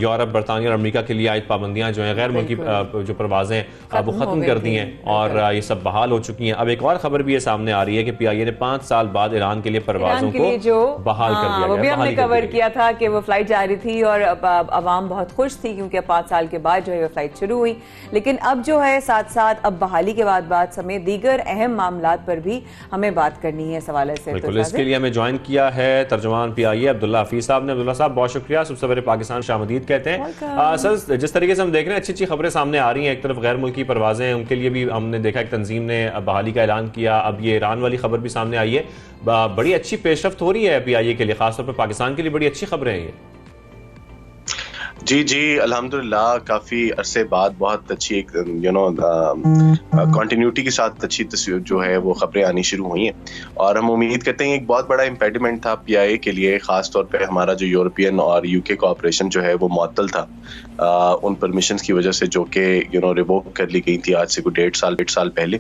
यूरोप, बरतानिया और अमेरिका के लिए आयद पाबंदियां जो हैं, गैर मुल्की जो परवाजें वो ख़त्म कर दी हैं और ये सब बहाल हो चुकी हैं। अब एक और खबर भी ये सामने आ रही है कि PIA ने 5 साल बाद ईरान के लिए परवाजों को बहाल कर दिया। वो भी हमने कवर किया था कि वो फ्लाइट जा रही थी और अवाम बहुत खुश थी क्योंकि 5 साल के बाद जो है वो फ्लाइट शुरू हुई। लेकिन अब जो है साथ साथ अब बहाली के बाद समेत दीगर अहम मामलात पर भी हमें बात करनी है इस हवाले से। बिल्कुल, इसके लिए हमें ज्वाइन किया है तर्जुमान PIA अब्दुल्ला हफीज साहब ने। अब्दुल्ला साहब, बहुत शुक्रिया। सुबह सवेरे पाकिस्तान शामदीद कहते हैं। सर, जिस तरीके से हम देख रहे हैं अच्छी अच्छी खबरें सामने आ रही हैं, एक तरफ गैर मुल्की परवाजें हैं, उनके लिए भी हमने देखा एक तंजीम ने बहाली का ऐलान किया, अब ये ईरान वाली खबर भी सामने आई है। बड़ी अच्छी पेशरफ्त हो रही है PIA के लिए, खासतौर पर पाकिस्तान के लिए बड़ी अच्छी खबरें हैं ये। जी अल्हम्दुलिल्लाह, काफ़ी अरसे बाद बहुत अच्छी एक कंटिन्यूटी के साथ अच्छी तस्वीर जो है वो खबरें आनी शुरू हुई हैं और हम उम्मीद करते हैं एक बहुत बड़ा इम्पेडिमेंट था PIA के लिए, ख़ास तौर पे हमारा जो यूरोपियन और UK कोऑपरेशन जो है वो मुअत्तल था उन परमिशंस की वजह से जो कि रिवोक कर ली गई थी आज से कुछ 1.5 साल पहले।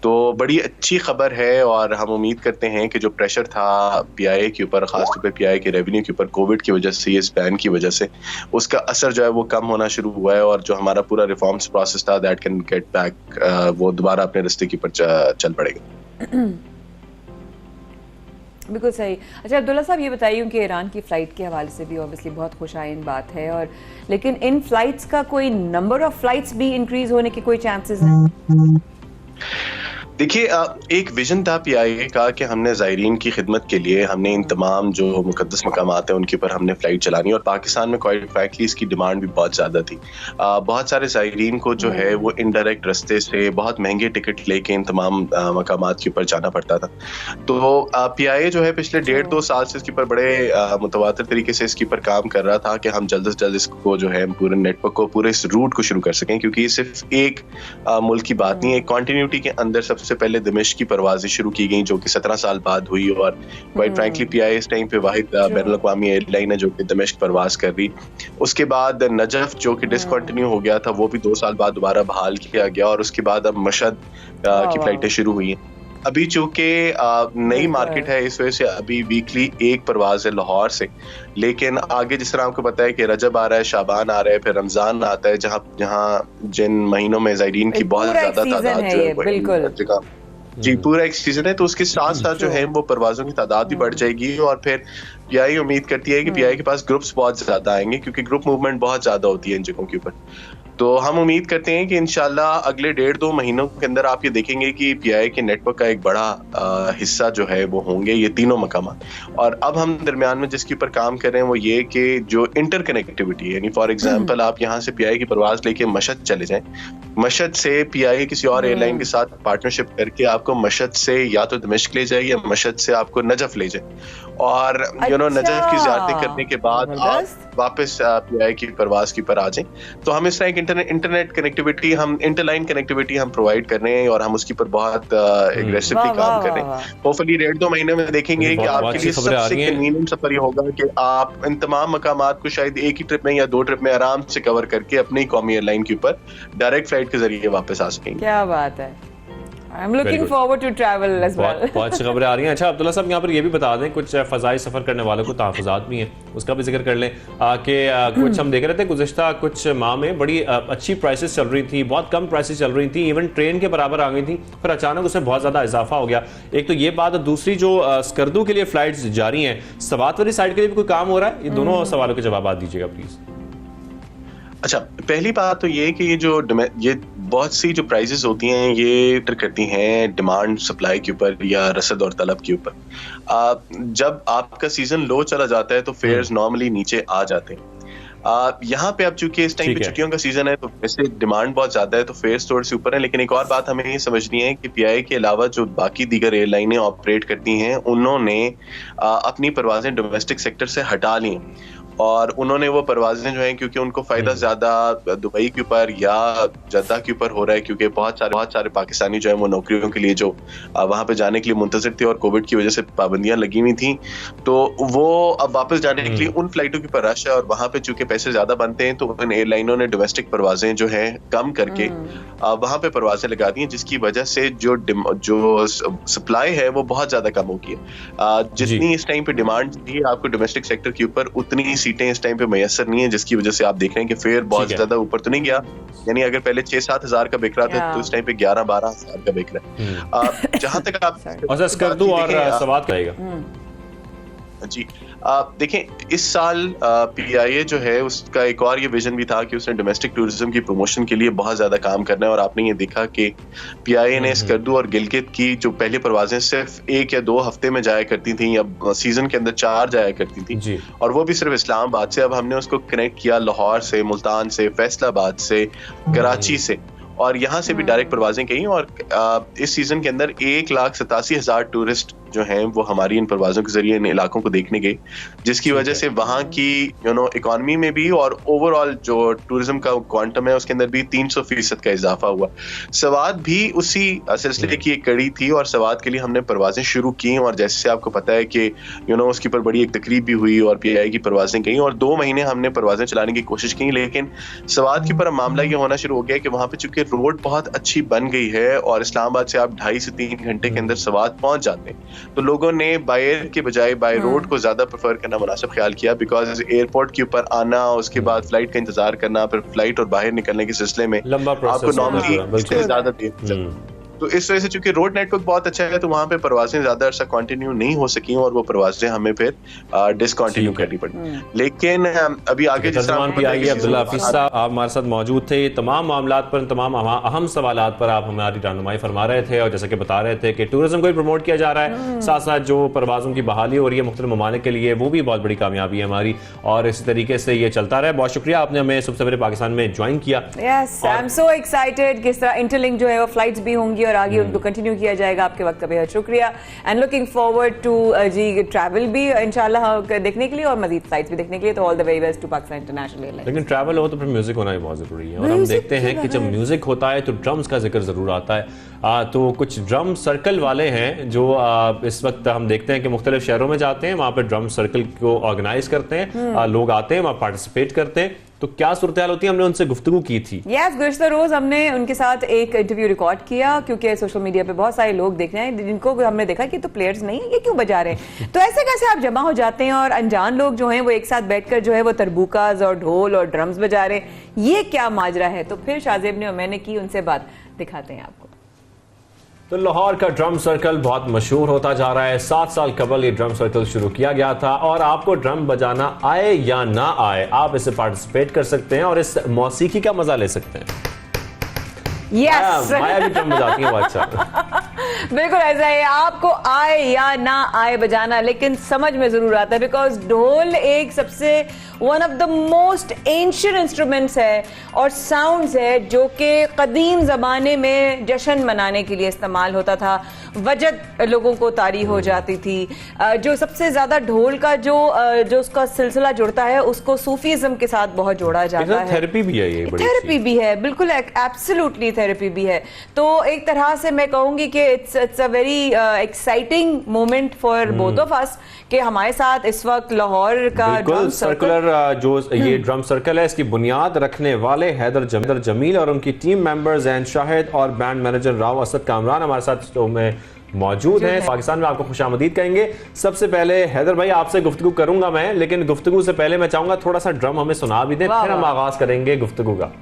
तो बड़ी अच्छी खबर है और हम उम्मीद करते हैं कि जो प्रेशर था PIA के ऊपर, ख़ासतौर पे PIA के रेवेन्यू के ऊपर कोविड की वजह से, इस बैन की वजह से, उसका असर जो है वो कम होना शुरू हुआ है और जो हमारा पूरा रिफॉर्म्स प्रोसेस था दैट कैन गेट बैक, वो दोबारा अपने रास्ते की पर चल पड़ेगा। बिल्कुल सही। अच्छा अब्दुल्ला साहब, ये बताइए कि ईरान की फ़्लाइट के हवाले से भी ऑब्वियसली बहुत खुशाइन बात है, और लेकिन इन फ़्लाइट्स का कोई नंबर ऑफ फ़्लाइट्स भी इंक्रीज़ होने के कोई चांसेस हैं? देखिए, एक विजन था PIA का कि हमने ज़ायरीन की खिदमत के लिए हमने इन तमाम जो मुकद्दस मकामात हैं उनके ऊपर हमने फ़्लाइट चलानी, और पाकिस्तान में क्वाइट फ्रैंकली इसकी डिमांड भी बहुत ज़्यादा थी। बहुत सारे ज़ायरीन को जो है वो इनडायरेक्ट रास्ते से बहुत महंगे टिकट लेके इन तमाम मकामात के ऊपर जाना पड़ता था। तो PIA जो है पिछले 1.5-2 साल से इसके ऊपर बड़े मुतवातिर तरीके से इसके ऊपर काम कर रहा था कि हम जल्द से जल्द इसको जो है पूरे नेटवर्क को, पूरे इस रूट को शुरू कर सकें, क्योंकि ये सिर्फ एक मुल्क की बात नहीं है। कॉन्टिन्यूटी के अंदर सबसे पहले दमिश्क की परवाजें शुरू की गई जो कि 17 साल बाद हुई, और क्वाइट फ्रैंकली PIA इस टाइम पे वाहिद बैनुल-अक़वामी एयरलाइन है जो कि दमिश्क परवाज कर रही। उसके बाद नजफ जो कि डिसकंटिन्यू हो गया था वो भी 2 साल बाद दोबारा बहाल किया गया, और उसके बाद अब मशहद की फ्लाइटें शुरू हुई हैं। अभी चूंकि नई मार्केट है इस वजह से अभी वीकली एक परवाज है लाहौर से, लेकिन आगे जिस तरह आपको पता है कि रजब आ रहा है, शाबान आ रहा है, फिर रमजान आता है, जहाँ जिन महीनों में ज़ायरीन की बहुत ज्यादा तादाद जो है जी पूरा एक सीजन है, तो उसके साथ साथ जो है वो परवाजों की तादाद भी बढ़ जाएगी। और फिर PIA उम्मीद करती है कि PIA के पास ग्रुप्स बहुत ज्यादा आएंगे, क्योंकि ग्रुप मूवमेंट बहुत ज्यादा होती है इन जगहों के ऊपर। तो हम उम्मीद करते हैं कि इंशाल्लाह अगले 1.5-2 महीनों के अंदर आप ये देखेंगे कि PIA के नेटवर्क का एक बड़ा हिस्सा जो है वो होंगे ये तीनों मकामात। और अब हम दरमियान में जिसके ऊपर काम कर रहे हैं वो ये कि जो इंटरकनेक्टिविटी, यानी फॉर एग्जांपल आप यहाँ से PIA की परवाज लेके मशहद चले जाएं, मशहद से PIA किसी और एयरलाइन के साथ पार्टनरशिप करके आपको मशहद से या तो दमिश्क ले जाए या मशहद से आपको नजफ ले जाए, और नजफ की ज़ियारतें करने के बाद आप वापस PIA की परवाज की पर आ जाएं। तो हम इस तरह एक इंटरनेट कनेक्टिविटी, हम इंटरलाइन कनेक्टिविटी हम प्रोवाइड कर रहे हैं और हम उसकी पर बहुत एग्रेसिवली काम कर रहे हैं। होपफुली 1.5-2 महीने में देखेंगे कि आपके लिए सबसे कन्वीनियंट सफर ये होगा कि आप इन तमाम मकामात को शायद एक ही ट्रिप में या 2 ट्रिप में आराम से कवर करके अपनी कौमी एयरलाइन के ऊपर डायरेक्ट फ्लाइट के जरिए वापस आ सकेंगे। क्या बात है, I'm looking forward to travel as well. बहुत अच्छी खबरें आ रही हैं। अच्छा अब्दुल्ला साहब, यहाँ पर ये भी बता दें, कुछ फ़ज़ाई सफ़र करने वालों को तहफ़्फ़ुज़ात भी हैं, उसका भी जिक्र कर लें कि कुछ हम देख रहे थे गुज़िश्ता कुछ माह में बड़ी अच्छी प्राइसेस चल रही थी, बहुत कम प्राइसेस चल रही थी, इवन ट्रेन के बराबर आ गई थी, फिर अचानक उसमें बहुत ज़्यादा इजाफा हो गया। एक तो ये बात, दूसरी जो स्कर्दू के लिए फ़्लाइट्स जारी हैं, सवात वाली साइड के लिए भी कोई काम हो रहा है? ये दोनों सवालों के जवाब दीजिएगा प्लीज़। अच्छा, पहली बात तो ये कि ये बहुत सी जो प्राइसेस होती हैं ये करती हैं डिमांड सप्लाई के ऊपर या रसद और तलब के ऊपर। जब आपका सीजन लो चला जाता है तो फेयर्स नॉर्मली नीचे आ जाते हैं। यहाँ पे अब चूंकि इस टाइम पे छुट्टियों का सीजन है तो वैसे डिमांड बहुत ज्यादा है तो फेयर्स थोड़े से ऊपर है। लेकिन एक और बात हमें ये समझनी है कि PIA के अलावा जो बाकी दीगर एयरलाइनें ऑपरेट करती हैं उन्होंने अपनी परवाजें डोमेस्टिक सेक्टर से हटा ली और उन्होंने वो परवाजें जो हैं, क्योंकि उनको फायदा ज्यादा दुबई के ऊपर या जद्दा के ऊपर हो रहा है, क्योंकि बहुत सारे पाकिस्तानी जो है वो नौकरियों के लिए जो वहां पे जाने के लिए मुंतज़िर थे और कोविड की वजह से पाबंदियां लगी हुई थी, तो वो अब वापस जाने के लिए उन फ्लाइटों के ऊपर रश है। और वहां पे चूंकि पैसे ज्यादा बनते हैं तो उन एयरलाइनों ने डोमेस्टिक परवाजें जो है कम करके वहां पे परवाजें लगा दी हैं, जिसकी वजह से जो सप्लाई है वो बहुत ज्यादा कम हो गई है। जितनी इस टाइम पे डिमांड थी आपको डोमेस्टिक सेक्टर के ऊपर, उतनी सीटें इस टाइम पे मैसर नहीं है, जिसकी वजह से आप देख रहे हैं कि फेयर बहुत ज्यादा ऊपर तो नहीं गया। यानी अगर पहले 6-7 हजार का बिक रहा था तो इस टाइम पे 11-12 हजार का बिक रहा है। जहां तक आप स्कर्दू और सवात करेगा जी, देखें इस साल PIA जो है उसका एक और ये विजन भी था कि उसने डोमेस्टिक टूरिज्म की प्रमोशन के लिए बहुत ज्यादा काम करना है। और आपने ये देखा कि PIA ने स्कर्दू और गिलगित की जो पहले परवाजें सिर्फ 1 या 2 हफ्ते में जाया करती थी या सीजन के अंदर 4 जाया करती थी, और वो भी सिर्फ इस्लामाबाद से। अब हमने उसको कनेक्ट किया लाहौर से, मुल्तान से, फैसलाबाद से, कराची से, और यहाँ से भी डायरेक्ट परवाजें की। और इस सीजन के अंदर 1,87,000 टूरिस्ट जो हैं वो हमारी इन परवाजों के जरिए इन इलाकों को देखने गए, जिसकी वजह से वहाँ की इकोनॉमी में भी और ओवरऑल जो टूरिज्म का क्वांटम है उसके अंदर भी 300% का इजाफा हुआ। सवात भी उसी सिलसिले की एक कड़ी थी और सवात के लिए हमने परवाजें शुरू की। और जैसे आपको पता है कि उसके ऊपर बड़ी एक तकरीब भी हुई और PIA की परवाजें गई और 2 महीने हमने परवाजें चलाने की कोशिश की। लेकिन सवात के ऊपर मामला ये होना शुरू हो गया कि वहाँ पे चूंकि रोड बहुत अच्छी बन गई है और इस्लामाबाद से आप 2.5 से 3 घंटे के अंदर सवात पहुंच जाते हैं, तो लोगों ने बाय एयर के बजाय बाय रोड को ज्यादा प्रेफर करना मुनासिब ख्याल किया। बिकॉज एयरपोर्ट के ऊपर आना, उसके बाद फ्लाइट का इंतजार करना, फिर फ्लाइट और बाहर निकलने के सिलसिले में आपको नॉर्मली ज्यादा देर, तो इस वजह से चूंकि रोड नेटवर्क बहुत अच्छा है तो वहाँ पे परवाजें ज्यादा अरसा कंटिन्यू नहीं हो सकी और वो परवाजें हमें फिर डिसकंटिन्यू करनी पड़ी। लेकिन अभी आगे अब्दुल्ला हफीज साहब आप हमारे साथ मौजूद थे, तमाम मामलात पर, तमाम अहम सवालात पर आप हमारी रहनुमाई फरमा रहे थे और जैसा कि बता रहे थे कि टूरिज्म को भी प्रमोट किया जा रहा है, साथ साथ जो परवाजों की बहाली हो रही है मुख्तलिफ ममालिक के लिए वो भी बहुत बड़ी कामयाबी है हमारी, और इसी तरीके से ये चलता रहा। बहुत शुक्रिया आपने हमें सुबह सवेरे पाकिस्तान में ज्वाइन किया। Yes, I am so excited किस तरह इंटरलिंक जो है वो फ्लाइट्स भी होंगी और आगे उनको कंटिन्यू किया जाएगा। आपके वक्त का बेहद शुक्रिया एंड लुकिंग फॉरवर्ड टू जी ट्रैवल भी इंशाल्लाह देखने के लिए और मजीद फ्लाइट्स भी देखने के लिए। तो all the very best to Pakistan international airlines. लेकिन ट्रैवल हो तो फिर म्यूजिक होना भी बहुत जरूरी है और हम देखते हैं कि जब म्यूजिक होता है तो ड्रम्स का जिक्र जरूर आता है। तो कुछ ड्रम सर्कल वाले हैं जो इस वक्त हम देखते हैं कि मुख्तलिफ शहरों में जाते हैं, वहाँ पर ड्रम सर्कल को ऑर्गेनाइज करते हैं, लोग आते हैं वहाँ पार्टिसिपेट करते हैं। तो क्या सूरत हाल होती है, हमने उनसे गुफ्तगू की थी। यस, गुज़िश्ता रोज हमने उनके साथ एक इंटरव्यू रिकॉर्ड किया क्योंकि सोशल मीडिया पे बहुत सारे लोग देख रहे हैं जिनको हमने देखा कि तो प्लेयर्स नहीं है, ये क्यों बजा रहे हैं। तो ऐसे कैसे आप जमा हो जाते हैं और अनजान लोग जो हैं वो एक साथ बैठकर जो है वो तरबूकाज और ढोल और ड्रम्स बजा रहे हैं, ये क्या माजरा है। तो फिर शाहजेब ने और मैंने की उनसे बात, दिखाते हैं आपको। तो लाहौर का ड्रम सर्कल बहुत मशहूर होता जा रहा है। 7 साल कबल ये ड्रम सर्कल शुरू किया गया था और आपको ड्रम बजाना आए या ना आए, आप इसे पार्टिसिपेट कर सकते हैं और इस मौसीकी का मजा ले सकते हैं। Yes. माया भी ड्रम बजाती है, अच्छा। बिल्कुल ऐसा है, आपको आए या ना आए बजाना, लेकिन समझ में जरूर आता है, बिकॉज ढोल एक सबसे one of the most ancient instruments है और साउंड्स है जो कि कदीम ज़माने में जश्न मनाने के लिए इस्तेमाल होता था। वजद लोगों को तारी हो जाती थी। जो सबसे ज़्यादा ढोल का जो उसका सिलसिला जुड़ता है उसको सूफीज़म के साथ बहुत जोड़ा जाता है। थेरेपी भी है, ये थेरेपी भी है, बिल्कुल एब्सोल्युटली थेरेपी भी है। तो एक तरह से मैं कहूँगी कि it's a very exciting moment for both of us कि हमारे साथ इस वक्त लाहौर का ड्रम सर्कुलर जो ये ड्रम सर्कल है, इसकी बुनियाद रखने वाले हैदर जमील और उनकी टीम मेंबर्स एंड शाहिद और बैंड मैनेजर राव असद कामरान हमारे साथ शो में मौजूद हैं। पाकिस्तान में आपको खुशामदीद कहेंगे। सबसे पहले हैदर भाई आपसे गुफ्तगू करूंगा मैं, लेकिन गुफ्तगू से पहले मैं चाहूंगा थोड़ा सा ड्रम हमें सुना भी दें, फिर हम आगाज करेंगे गुफ्तगू का।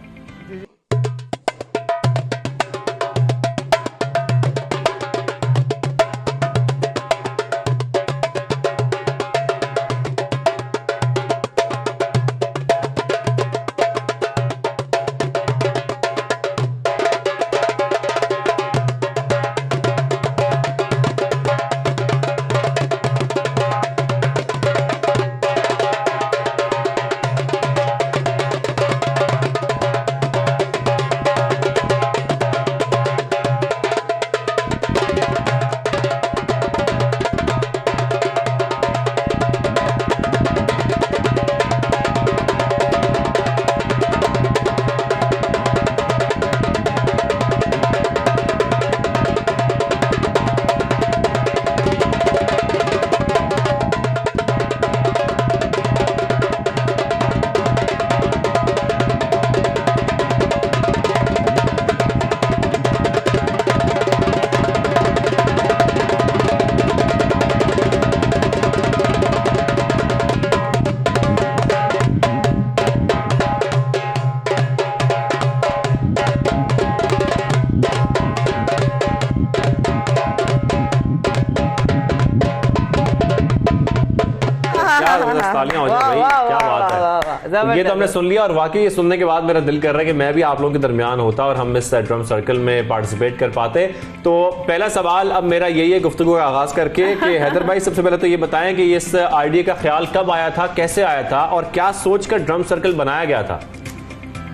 तालियां हो जाए भाई, क्या बात है। तो ये तो हमने सुन लिया और वाकई ये सुनने के बाद मेरा दिल कर रहा है कि मैं भी आप लोगों के दरमियान होता और हम इस ड्रम सर्कल में पार्टिसिपेट कर पाते। तो पहला सवाल अब मेरा यही है गुफ्तगू का आगाज करके कि हैदर भाई सबसे पहले तो ये बताएं कि इस आइडिया का ख्याल कब आया था, कैसे आया था और क्या सोच कर ड्रम सर्कल बनाया गया था?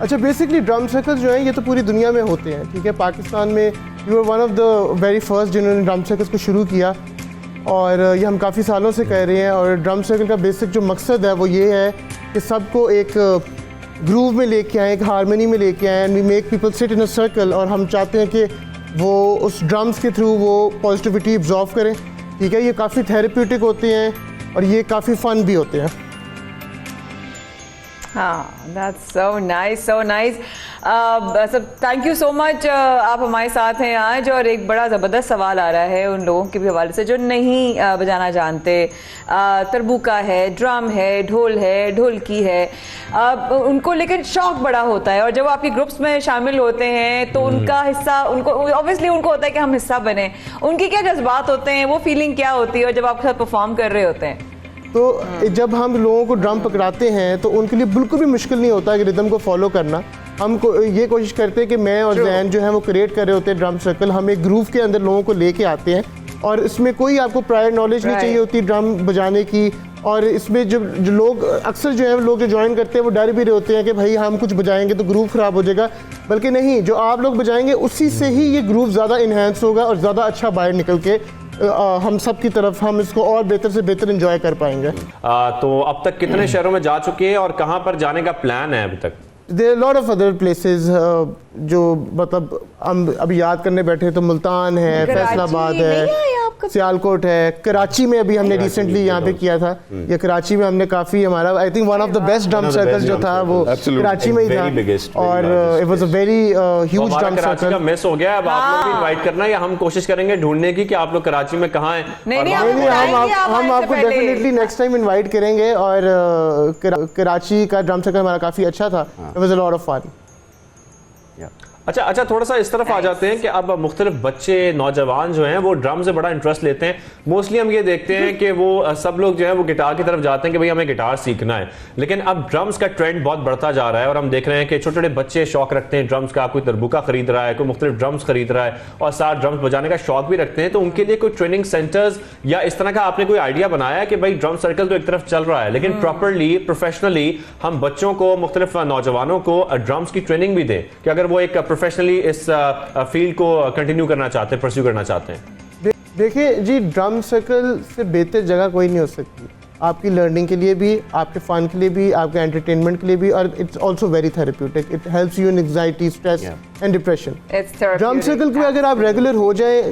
अच्छा, बेसिकली ड्रम सर्कल जो है ये तो पूरी दुनिया में होते हैं, ठीक है। पाकिस्तान में you are one of the very first जिन्होंने ड्रम सर्कल्स को शुरू किया और ये हम काफ़ी सालों से कह रहे हैं। और ड्रम सर्कल का बेसिक जो मकसद है वो ये है कि सबको एक ग्रूव में लेके आएँ, एक हारमोनी में लेके आएँ, and we make people sit in a circle. और हम चाहते हैं कि वो उस ड्रम्स के थ्रू वो पॉजिटिविटी एब्जॉर्व करें, ठीक है। ये काफ़ी थेरेप्यूटिक होते हैं और ये काफ़ी फ़न भी होते हैं। हाँ, that's so nice, so nice. सब थैंक यू सो मच, आप हमारे साथ हैं आज। और एक बड़ा ज़बरदस्त सवाल आ रहा है उन लोगों के भी हवाले से जो नहीं बजाना जानते। तरबूका है, ड्रम है, ढोल है, ढोलकी है, उनको लेकिन शौक बड़ा होता है और जब आपके ग्रुप्स में शामिल होते हैं तो उनका हिस्सा, उनको ऑब्वियसली उनको होता है कि हम हिस्सा बने। उनके क्या जज्बात होते हैं, वो फीलिंग क्या होती है और जब आपके साथ परफॉर्म कर रहे होते हैं? तो जब हम लोगों को ड्रम पकड़ाते हैं तो उनके लिए बिल्कुल भी मुश्किल नहीं होता कि रिदम को फॉलो करना। हम ये कोशिश करते हैं कि मैं और जैन जो है वो क्रिएट कर रहे होते हैं ड्रम सर्कल। हम एक ग्रूव के अंदर लोगों को लेके आते हैं और इसमें कोई आपको प्रायर नॉलेज नहीं चाहिए होती ड्रम बजाने की। और इसमें जो लोग अक्सर जो है लोग जो ज्वाइन करते हैं वो डर भी रहे होते हैं कि भाई हम कुछ बजाएंगे तो ग्रूव ख़राब हो जाएगा, बल्कि नहीं, जो आप लोग बजाएंगे उसी से ही ये ग्रूव ज़्यादा इन्हेंस होगा और ज़्यादा अच्छा बाहर निकल के हम सब की तरफ हम इसको और बेहतर से बेहतर एंजॉय कर पाएंगे। तो अब तक कितने शहरों में जा चुके हैं और कहां पर जाने का प्लान है अभी तक? There are lot of other places जो मतलब हम अभी याद करने बैठे तो मुल्तान है, फैसलाबाद है, सियालकोट है, कराची में अभी हमने रिसेंटली यहाँ पे किया था। ये कराची में हमने काफ़ी हमारा I think one of the best drum circle जो था वो कराची में ही था और it was a very huge drum circle. का मिस हो गया, अब आप लोग भी इनवाइट करना या हम कोशिश करेंगे ढूंढने की कि आप लोग कराची में कहाँ हैं? नहीं, हम आपको डेफिनेटली नेक्स्ट टाइम इनवाइट करेंगे। और कराची का ड्रम सर्कल हमारा काफ़ी अच्छा था, it was a lot of fun. अच्छा, थोड़ा सा इस तरफ आ जाते हैं कि अब मुख्तलिफ बच्चे नौजवान जो हैं वो ड्रम से बड़ा इंटरेस्ट लेते हैं। मोस्टली हम ये देखते हैं कि वो सब लोग जो है वो गिटार की तरफ जाते हैं कि भाई हमें गिटार सीखना है, लेकिन अब ड्रम्स का ट्रेंड बहुत बढ़ता जा रहा है और हम देख रहे हैं कि छोटे छोटे बच्चे शौक रखते हैं ड्रम्स का। कोई दरबुका खरीद रहा है, कोई मुख्तलिफ ड्रम्स खरीद रहा है और साथ ड्रम्स बजाने का शौक भी रखते हैं। तो उनके लिए कोई ट्रेनिंग सेंटर्स या इस तरह का आपने कोई आइडिया बनाया है कि भाई ड्रम सर्कल तो एक तरफ चल रहा है, लेकिन प्रॉपरली प्रोफेशनली हम बच्चों को, मुख्तलिफ नौजवानों को ड्रम्स की ट्रेनिंग भी दें कि अगर वो एक प्रोफेशनली इस फील्ड को कंटिन्यू करना चाहते हैं, परस्यू करना चाहते हैं? देखिए जी, ड्रम सर्कल से बेहतर जगह कोई नहीं हो सकती, आपकी लर्निंग के लिए भी, आपके फन के लिए भी, आपके एंटरटेनमेंट के लिए भी, और it's also very therapeutic. It helps you in anxiety, stress and depression. Drum circle में अगर आप रेगुलर हो जाए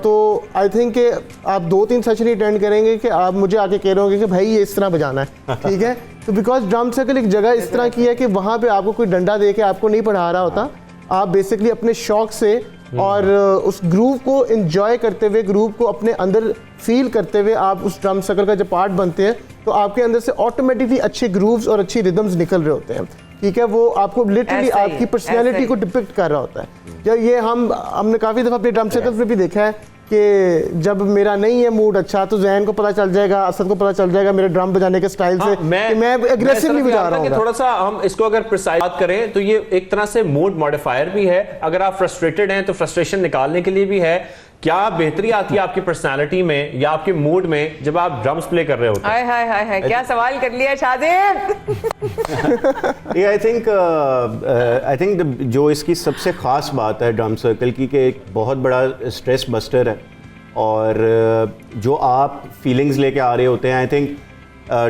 तो आई थिंक कि आप 2-3 सेशन अटेंड करेंगे कि आप मुझे आके कह रहे होंगे कि भाई ये इस तरह बजाना है, ठीक है। तो बिकॉज ड्रम सर्कल एक जगह इस तरह की है कि वहाँ पे आपको कोई डंडा दे के आपको नहीं पढ़ा रहा होता, आप बेसिकली अपने शौक से और उस ग्रूव को एंजॉय करते हुए, ग्रूव को अपने अंदर फील करते हुए आप उस ड्रम सर्कल का जब पार्ट बनते हैं तो आपके अंदर से ऑटोमेटिकली अच्छे ग्रूव्स और अच्छी रिदम्स निकल रहे होते हैं, ठीक है। वो आपको लिटरली आपकी पर्सनैलिटी को डिपिक्ट कर रहा होता है। जब ये हमने काफ़ी दफ़ा अपने ड्रम सर्कल्स में भी देखा है कि जब मेरा नहीं है मूड अच्छा तो जहन को पता चल जाएगा, असद को पता चल जाएगा मेरे ड्रम बजाने के स्टाइल से कि मैं एग्रेसिवली बजा रहा हूं। थोड़ा सा हम इसको अगर प्रिसाइज बात करें तो ये एक तरह से मूड मॉडिफायर भी है। अगर आप फ्रस्ट्रेटेड हैं तो फ्रस्ट्रेशन निकालने के लिए भी है। क्या बेहतरी आती है आपकी पर्सनालिटी में या आपके मूड में जब आप ड्रम्स प्ले कर रहे होते हैं? हाय हाय हाय, क्या सवाल कर लिया शादिब। आई थिंक जो इसकी सबसे ख़ास बात है ड्रम सर्कल की कि एक बहुत बड़ा स्ट्रेस बस्टर है और जो आप फीलिंग्स लेके आ रहे होते हैं, आई थिंक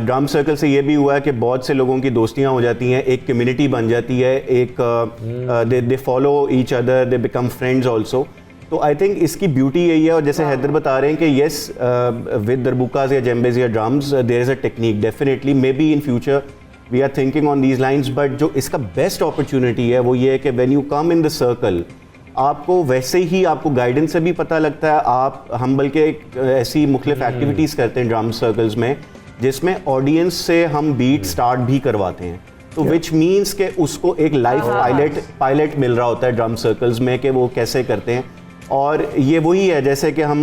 ड्रम सर्कल से ये भी हुआ है कि बहुत से लोगों की दोस्तियां हो जाती हैं, एक कम्युनिटी बन जाती है, एक they follow each other, they become friends also. तो आई थिंक इसकी ब्यूटी यही है। और जैसे हैदर बता रहे हैं कि येस विद दरबुकाज या जेम्बेज या drums there is a technique, definitely maybe in future we are thinking on these lines. But जो इसका बेस्ट अपॉर्चुनिटी है वो ये है कि when you come in the circle आपको वैसे ही आपको गाइडेंस से भी पता लगता है। हम बल्कि ऐसी मुख्तलिफ एक्टिविटीज़ करते हैं ड्रम सर्कल्स में जिसमें ऑडियंस से हम बीट स्टार्ट भी करवाते हैं, तो विच मीन्स के उसको एक लाइव पायलट मिल रहा होता है ड्रम सर्कल्स में कि वो कैसे करते हैं। और ये वही है जैसे कि हम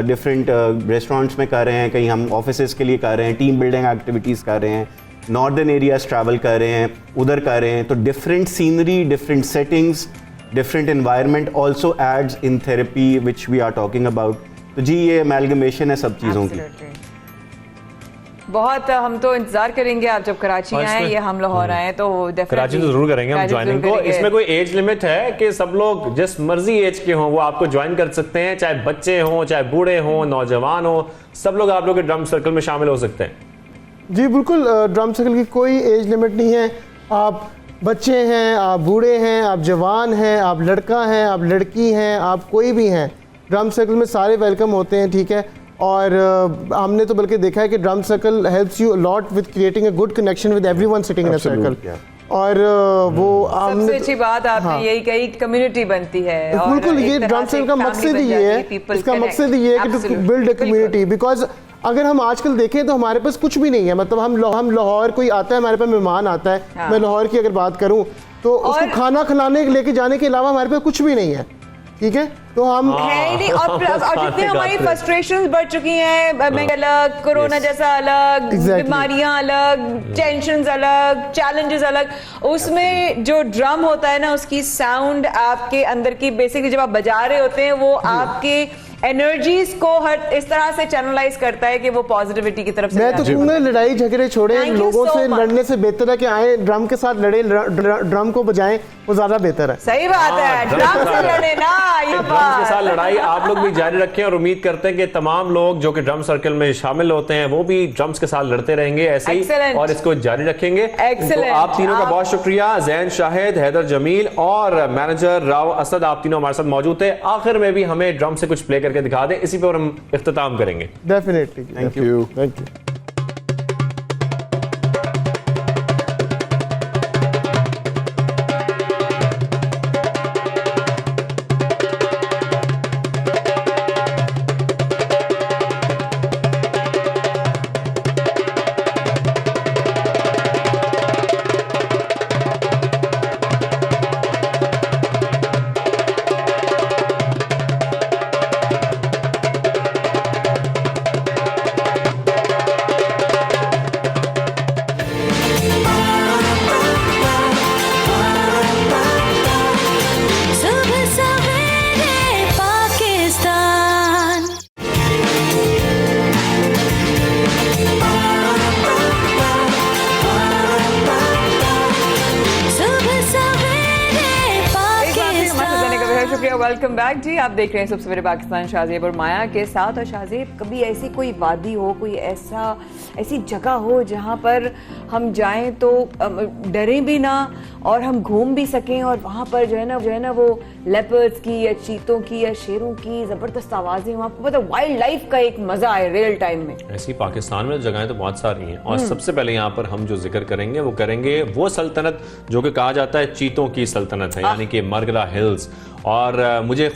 डिफरेंट रेस्टोरेंट्स में कर रहे हैं, कहीं हम ऑफिसेज़ के लिए कर रहे हैं, टीम बिल्डिंग एक्टिविटीज़ कर रहे हैं, नॉर्दर्न एरियाज ट्रैवल कर रहे हैं, उधर कर रहे हैं। तो different scenery, different settings, different environment also aids in therapy which we are talking about. तो जी ये एमैलगमेशन है सब चीज़ों की। बहुत हम तो इंतजार करेंगे आप जब कराची आए या हम लाहौर आए तो कराची तो जरूर करेंगे हम ज्वाइनिंग को। इसमें कोई एज लिमिट है कि सब लोग जिस मर्जी एज के हों वो आपको ज्वाइन कर सकते हैं, चाहे बच्चे हों, चाहे बूढ़े हों, नौजवान हों, सब लोग आप लोग के ड्रम सर्कल में शामिल हो सकते हैं? जी बिल्कुल, ड्रम सर्कल की कोई एज लिमिट नहीं है। आप बच्चे हैं, आप बूढ़े हैं, आप जवान हैं, आप लड़का हैं, आप लड़की हैं, आप कोई भी हैं, ड्रम सर्कल में सारे वेलकम होते हैं, ठीक है। और हमने तो बल्कि देखा है कि drum circle helps you lot with creating a good connection with everyone sitting in a circle. और वो सबसे अच्छी बात आपने यही कही, कम्युनिटी बनती है। बिल्कुल, ये ड्रम सर्कल का मकसद ही ये है, इसका मकसद ही ये है कि to build a community. Because अगर हम आजकल देखें तो हमारे पास कुछ भी नहीं है। मतलब हम लाहौर, कोई आता है हमारे पास, मेहमान आता है, मैं लाहौर की अगर बात करूं तो उसको खाना खिलाने लेके जाने के अलावा हमारे पास कुछ भी नहीं है, ठीक है। तो हम है नहीं। और जितने हमारी फ्रस्ट्रेशंस बढ़ चुकी हैं, अलग कोरोना जैसा अलग, बीमारियां अलग, टेंशंस अलग, चैलेंजेस अलग, उसमें जो ड्रम होता है ना उसकी साउंड आपके अंदर की बेसिकली जब आप बजा रहे होते हैं वो आपके एनर्जीज को हर इस तरह से चैनलाइज करता है कि वो पॉजिटिविटी की तरफ से। मैं तो कहूंगा लड़ाई झगड़े छोड़े, लोगों से लड़ने से बेहतर है कि आए ड्रम के साथ लड़े, ड्रम को बजाएं, वो ज्यादा बेहतर है। सही बात है, ड्रम से लड़े ना, ये ड्रम के साथ लड़ाई आप लोग भी जारी रखें और उम्मीद करते हैं कि तमाम लोग जो कि ड्रम सर्कल में शामिल होते हैं वो भी ड्रम्स के साथ लड़ते रहेंगे ऐसे ही और इसको जारी रखेंगे। तो आप तीनों का बहुत शुक्रिया, जैन शाहिद, हैदर जमील और मैनेजर राव असद, आप तीनों हमारे साथ मौजूद थे। आखिर में भी हमें ड्रम से कुछ प्ले करके दिखा दें, इसी पर हम इख्तिताम करेंगे। Definitely, thank you, thank you. शुक्रिया। वेलकम बैक जी। आप देख रहे हैं सबसे पहले पाकिस्तान शाहजेब और माया के साथ। और शाहजेब, कभी ऐसी कोई वादी हो, कोई ऐसी जगह हो जहाँ पर हम जाएं तो डरें भी ना और हम घूम भी सकें, और वहाँ पर जो है ना वो लेपर्ड्स की या चीतों की या शेरों की ज़बरदस्त आवाज़ें, वहाँ पर मतलब वाइल्ड लाइफ का एक मज़ा आए रियल टाइम में। ऐसी पाकिस्तान में जगहें तो बहुत सारी हैं, और सबसे पहले यहाँ पर हम जो जिक्र करेंगे वो करेंगे वो सल्तनत जो कि कहा जाता है चीतों की सल्तनत है, यानी कि मरगला हिल्स। और मुझे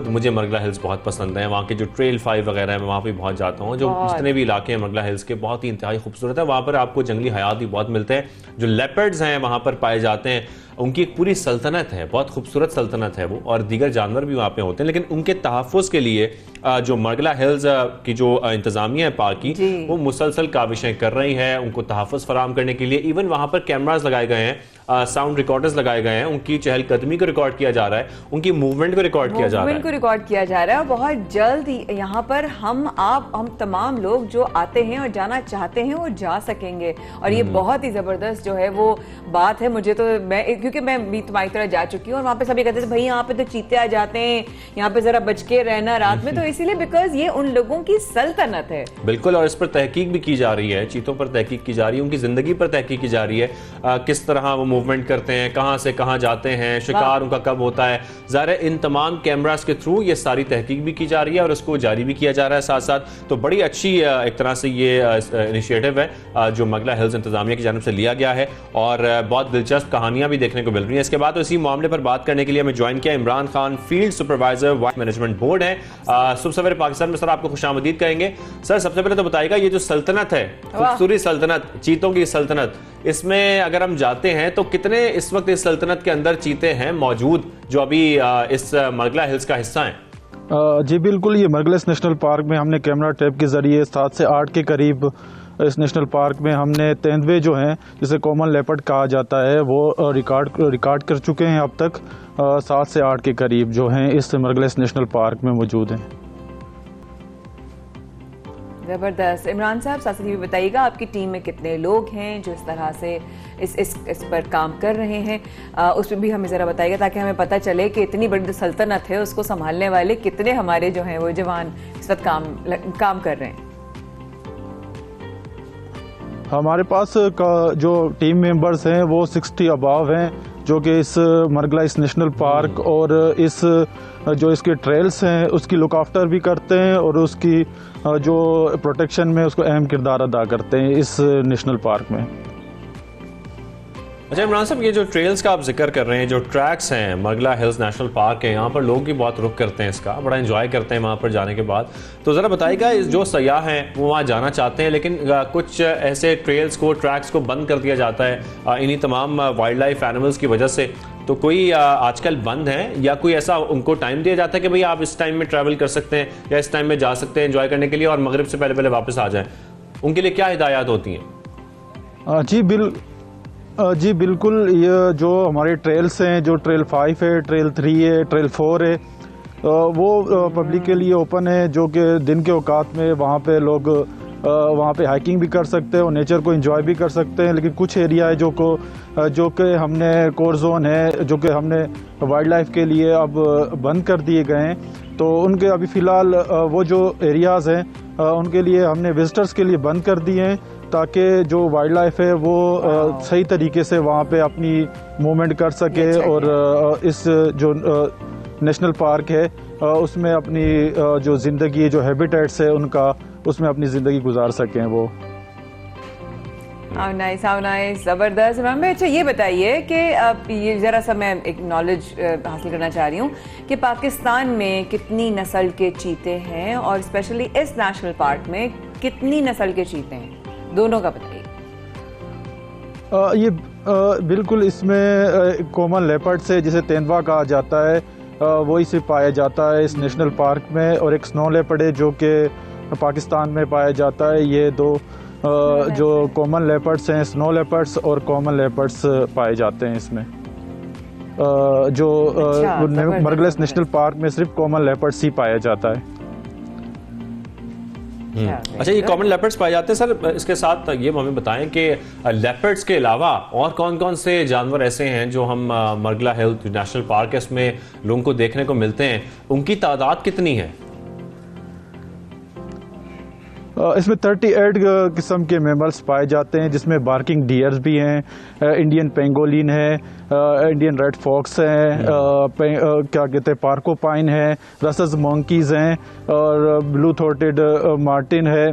मुझे मरगला हिल्स बहुत पसंद है। वहाँ के जो ट्रेल 5 वगैरह है, मैं वहाँ पे बहुत जाता हूँ। जो जितने भी इलाके हैं मरगला हिल्स के, बहुत ही इंतहाई खूबसूरत है। वहाँ पर आपको जंगली हयात भी बहुत मिलते हैं। जो लेपर्ड्स हैं वहाँ पर पाए जाते हैं, उनकी एक पूरी सल्तनत है, बहुत खूबसूरत सल्तनत है वो, और दीगर जानवर भी वहाँ पे होते हैं। लेकिन उनके तहफ़्फ़ुज़ के लिए जो मरगला हिल्स की जो इंतज़ामिया है पार्क की, वो मुसलसल काविशें कर रही है उनको तहफ़्फ़ुज़ फराहम करने के लिए। इवन वहाँ पर कैमराज लगाए गए हैं, साउंड रिकॉर्डर्स लगाए गए हैं, उनकी चहलकदमी को रिकॉर्ड किया जा रहा है, उनकी मूवमेंट को रिकॉर्ड किया जा रहा है। और बहुत जल्द यहाँ पर हम तमाम लोग जो आते हैं और जाना चाहते हैं वो जा सकेंगे। और ये बहुत ही ज़बरदस्त जो है वो बात है। मुझे तो क्योंकि मैं भी तुम्हारी तरह जा चुकी हूँ, और वहाँ पे सभी कहते थे भाई यहाँ पे तो चीते आ जाते हैं, यहाँ पे जरा बच के रहना रात में। तो इसीलिए बिकॉज ये उन लोगों की सल्तनत है। बिल्कुल, और इस पर तहकीक भी की जा रही है, चीतों पर तहकीक की जा रही है, उनकी जिंदगी पर तहकीक की जा रही है, किस तरह वो मूवमेंट करते हैं, कहाँ से कहाँ जाते हैं, शिकार उनका कब होता है। ज़ाहिर इन तमाम कैमरास के थ्रू ये सारी तहकीक भी की जा रही है और उसको जारी भी किया जा रहा है साथ साथ। तो बड़ी अच्छी एक तरह से ये इनिशिएटिव है जो मरगला हिल्स इंतजामिया की जानिब से लिया गया है, और बहुत दिलचस्प कहानियां भी देखने को मिल रही हैं। इसके बाद तो इसी मामले पर बात करने के लिए हमें ज्वाइन किया Imran Khan, field supervisor wild management board है। सुबह सवेरे पाकिस्तान में सर आपको खुशामदीद कहेंगे। सर, सबसे पहले तो बताइएगा, ये जो सल्तनत है, खूबसूरत सल्तनत, चीतों की सल्तनत, इसमें अगर हम जाते हैं तो कितने इस वक्त इस सल्तनत के अंदर चीते हैं मौजूद जो अभी इस मरगला हिल्स का हिस्सा हैं? जी बिल्कुल, ये मरगला नेशनल पार्क में हमने कैमरा टैप के ज़रिए 7 से 8 के करीब इस नेशनल पार्क में हमने तेंदुए जो हैं, जिसे कॉमन लेपर्ड कहा जाता है, वो रिकॉर्ड कर चुके हैं। अब तक 7 से 8 के करीब जो हैं इस मरगला नेशनल पार्क में मौजूद हैं। ज़बरदस्त। इमरान साहब, साथ ही बताइएगा आपकी टीम में कितने लोग हैं जो इस तरह से इस पर काम कर रहे हैं, उस पर भी हमें ज़रा बताइएगा ताकि हमें पता चले कि इतनी बड़ी सल्तनत है उसको संभालने वाले कितने हमारे जो हैं वो जवान इस वक्त काम कर रहे हैं। हमारे पास जो टीम मेंबर्स हैं वो 60 अबाव हैं, जो कि इस मरगला इस नेशनल पार्क और इस जो इसके ट्रेल्स हैं उसकी लुक आफ्टर भी करते हैं और उसकी जो प्रोटेक्शन में उसको अहम किरदार अदा करते हैं इस नेशनल पार्क में। अच्छा इमरान साहब, ये जो ट्रेल्स का आप जिक्र कर रहे हैं, जो ट्रैक्स हैं, मरगला हिल्स नेशनल पार्क है, यहाँ पर लोग भी बहुत रुख करते हैं, इसका बड़ा एंजॉय करते हैं वहाँ पर जाने के बाद। तो ज़रा बताइएगा, जो सयाह हैं वो वहाँ जाना चाहते हैं, लेकिन कुछ ऐसे ट्रेल्स को, ट्रैक्स को बंद कर दिया जाता है इन्हीं तमाम वाइल्ड लाइफ एनिमल्स की वजह से। तो कोई आजकल बंद है या कोई ऐसा उनको टाइम दिया जाता है कि भाई आप इस टाइम में ट्रैवल कर सकते हैं या इस टाइम में जा सकते हैं एंजॉय करने के लिए और मगरिब से पहले पहले वापस आ जाएं? उनके लिए क्या हिदायत होती हैं? जी बिल्कुल, ये जो हमारे ट्रेल्स हैं, जो ट्रेल 5 है, ट्रेल 3 है, ट्रेल 4 है, वो पब्लिक के लिए ओपन है, जो कि दिन के औकात में वहाँ पे लोग वहाँ पे हाइकिंग भी कर सकते हैं और नेचर को एंजॉय भी कर सकते हैं। लेकिन कुछ एरिया है जो कि हमने कोर जोन है, जो कि हमने वाइल्ड लाइफ के लिए अब बंद कर दिए गए हैं। तो उनके अभी फ़िलहाल वो जो एरियाज़ हैं उनके लिए हमने विजिटर्स के लिए बंद कर दिए हैं, ताकि जो वाइल्ड लाइफ है वो सही तरीके से वहाँ पे अपनी मूवमेंट कर सके और इस जो नेशनल पार्क है उसमें अपनी जो ज़िंदगी, जो हैबिटेट्स है उनका, उसमें अपनी ज़िंदगी गुजार सकें वो। हाउ नाइस, ज़बरदस्त। इमरान भाई, अच्छा ये बताइए कि ये ज़रा सा मैं एक नॉलेज हासिल करना चाह रही हूँ कि पाकिस्तान में कितनी नस्ल के चीते हैं और स्पेशली इस नेशनल पार्क में कितनी नस्ल के चीते हैं, दोनों का बताइए। ये बिल्कुल, इसमें कॉमन लेपर्ड से जिसे तेंदुआ कहा जाता है वही से पाया जाता है इस नेशनल पार्क में, और एक स्नो लेपर्ड है जो कि पाकिस्तान में पाया जाता है। ये दो जो कॉमन लेपर्ड्स हैं, स्नो लेपर्ड्स और कॉमन लेपर्ड्स पाए जाते हैं इसमें। जो मरगला नेशनल पार्क में सिर्फ कॉमन लेपर्ड्स ही पाया जाता है। अच्छा, ये कॉमन लेपर्ड्स पाए जाते हैं सर। इसके साथ ये हमें बताएं कि लेपर्ड्स के अलावा और कौन कौन से जानवर ऐसे हैं जो हम मरगला हेल्थ नेशनल पार्क है उसमें लोगों को देखने को मिलते हैं, उनकी तादाद कितनी है? इसमें 38 किस्म के मैमल्स पाए जाते हैं, जिसमें बार्किंग डियर्स भी हैं, इंडियन पेंगोलिन है, इंडियन रेड फॉक्स हैं, क्या कहते हैं पार्कोपाइन है, रसस मंकीज हैं, और ब्लू थ्रोटेड मार्टिन है,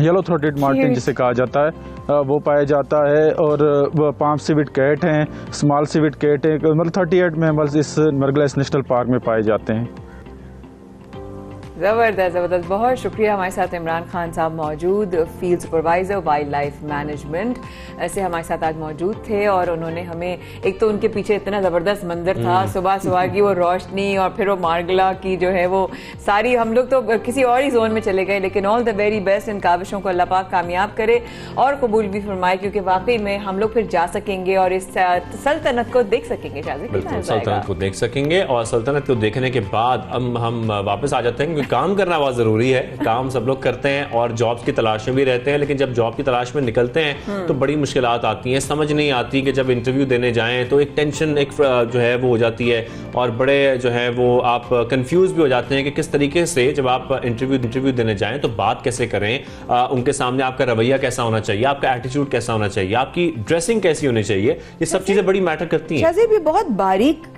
येलो थ्रोटेड मार्टिन जिसे कहा जाता है वो पाया जाता है, और पाम सिविट कैट हैं, स्मॉल सिविट कैट हैं। मतलब 38 मैमल्स इस मरगला नेशनल पार्क में पाए जाते हैं। ज़बरदस्त, बहुत शुक्रिया। हमारे साथ इमरान खान साहब मौजूद, field supervisor wild life management से हमारे साथ आज मौजूद थे, और उन्होंने हमें, एक तो उनके पीछे इतना ज़बरदस्त मंदिर था, सुबह सुबह की वो रोशनी, और फिर वो मारगला की जो है वो सारी, हम लोग तो किसी और ही जोन में चले गए, लेकिन ऑल द वेरी बेस्ट। इन काविशों को अल्लाह पाक कामयाब करे और कबूल भी फरमाए, क्योंकि वाकई में हम लोग फिर जा सकेंगे और इस सल्तनत को देख सकेंगे। बिल्कुल, सल्तनत को देख सकेंगे, और सल्तनत को देखने के बाद हम वापस आ जाते हैं। काम करना बहुत जरूरी है, काम सब लोग करते हैं और जॉब्स की तलाश में भी रहते हैं, लेकिन जब जॉब की तलाश में निकलते हैं तो बड़ी मुश्किलात आती हैं। समझ नहीं आती कि जब इंटरव्यू देने जाएं तो एक टेंशन एक जो है वो हो जाती है, और बड़े जो है वो आप कंफ्यूज भी हो जाते हैं कि किस तरीके से जब आप इंटरव्यू देने जाएं तो बात कैसे करें, उनके सामने आपका रवैया कैसा होना चाहिए, आपका एटीट्यूड कैसा होना चाहिए, आपकी ड्रेसिंग कैसी होनी चाहिए, ये सब चीजें बड़ी मैटर करती हैं। ये बहुत बारीक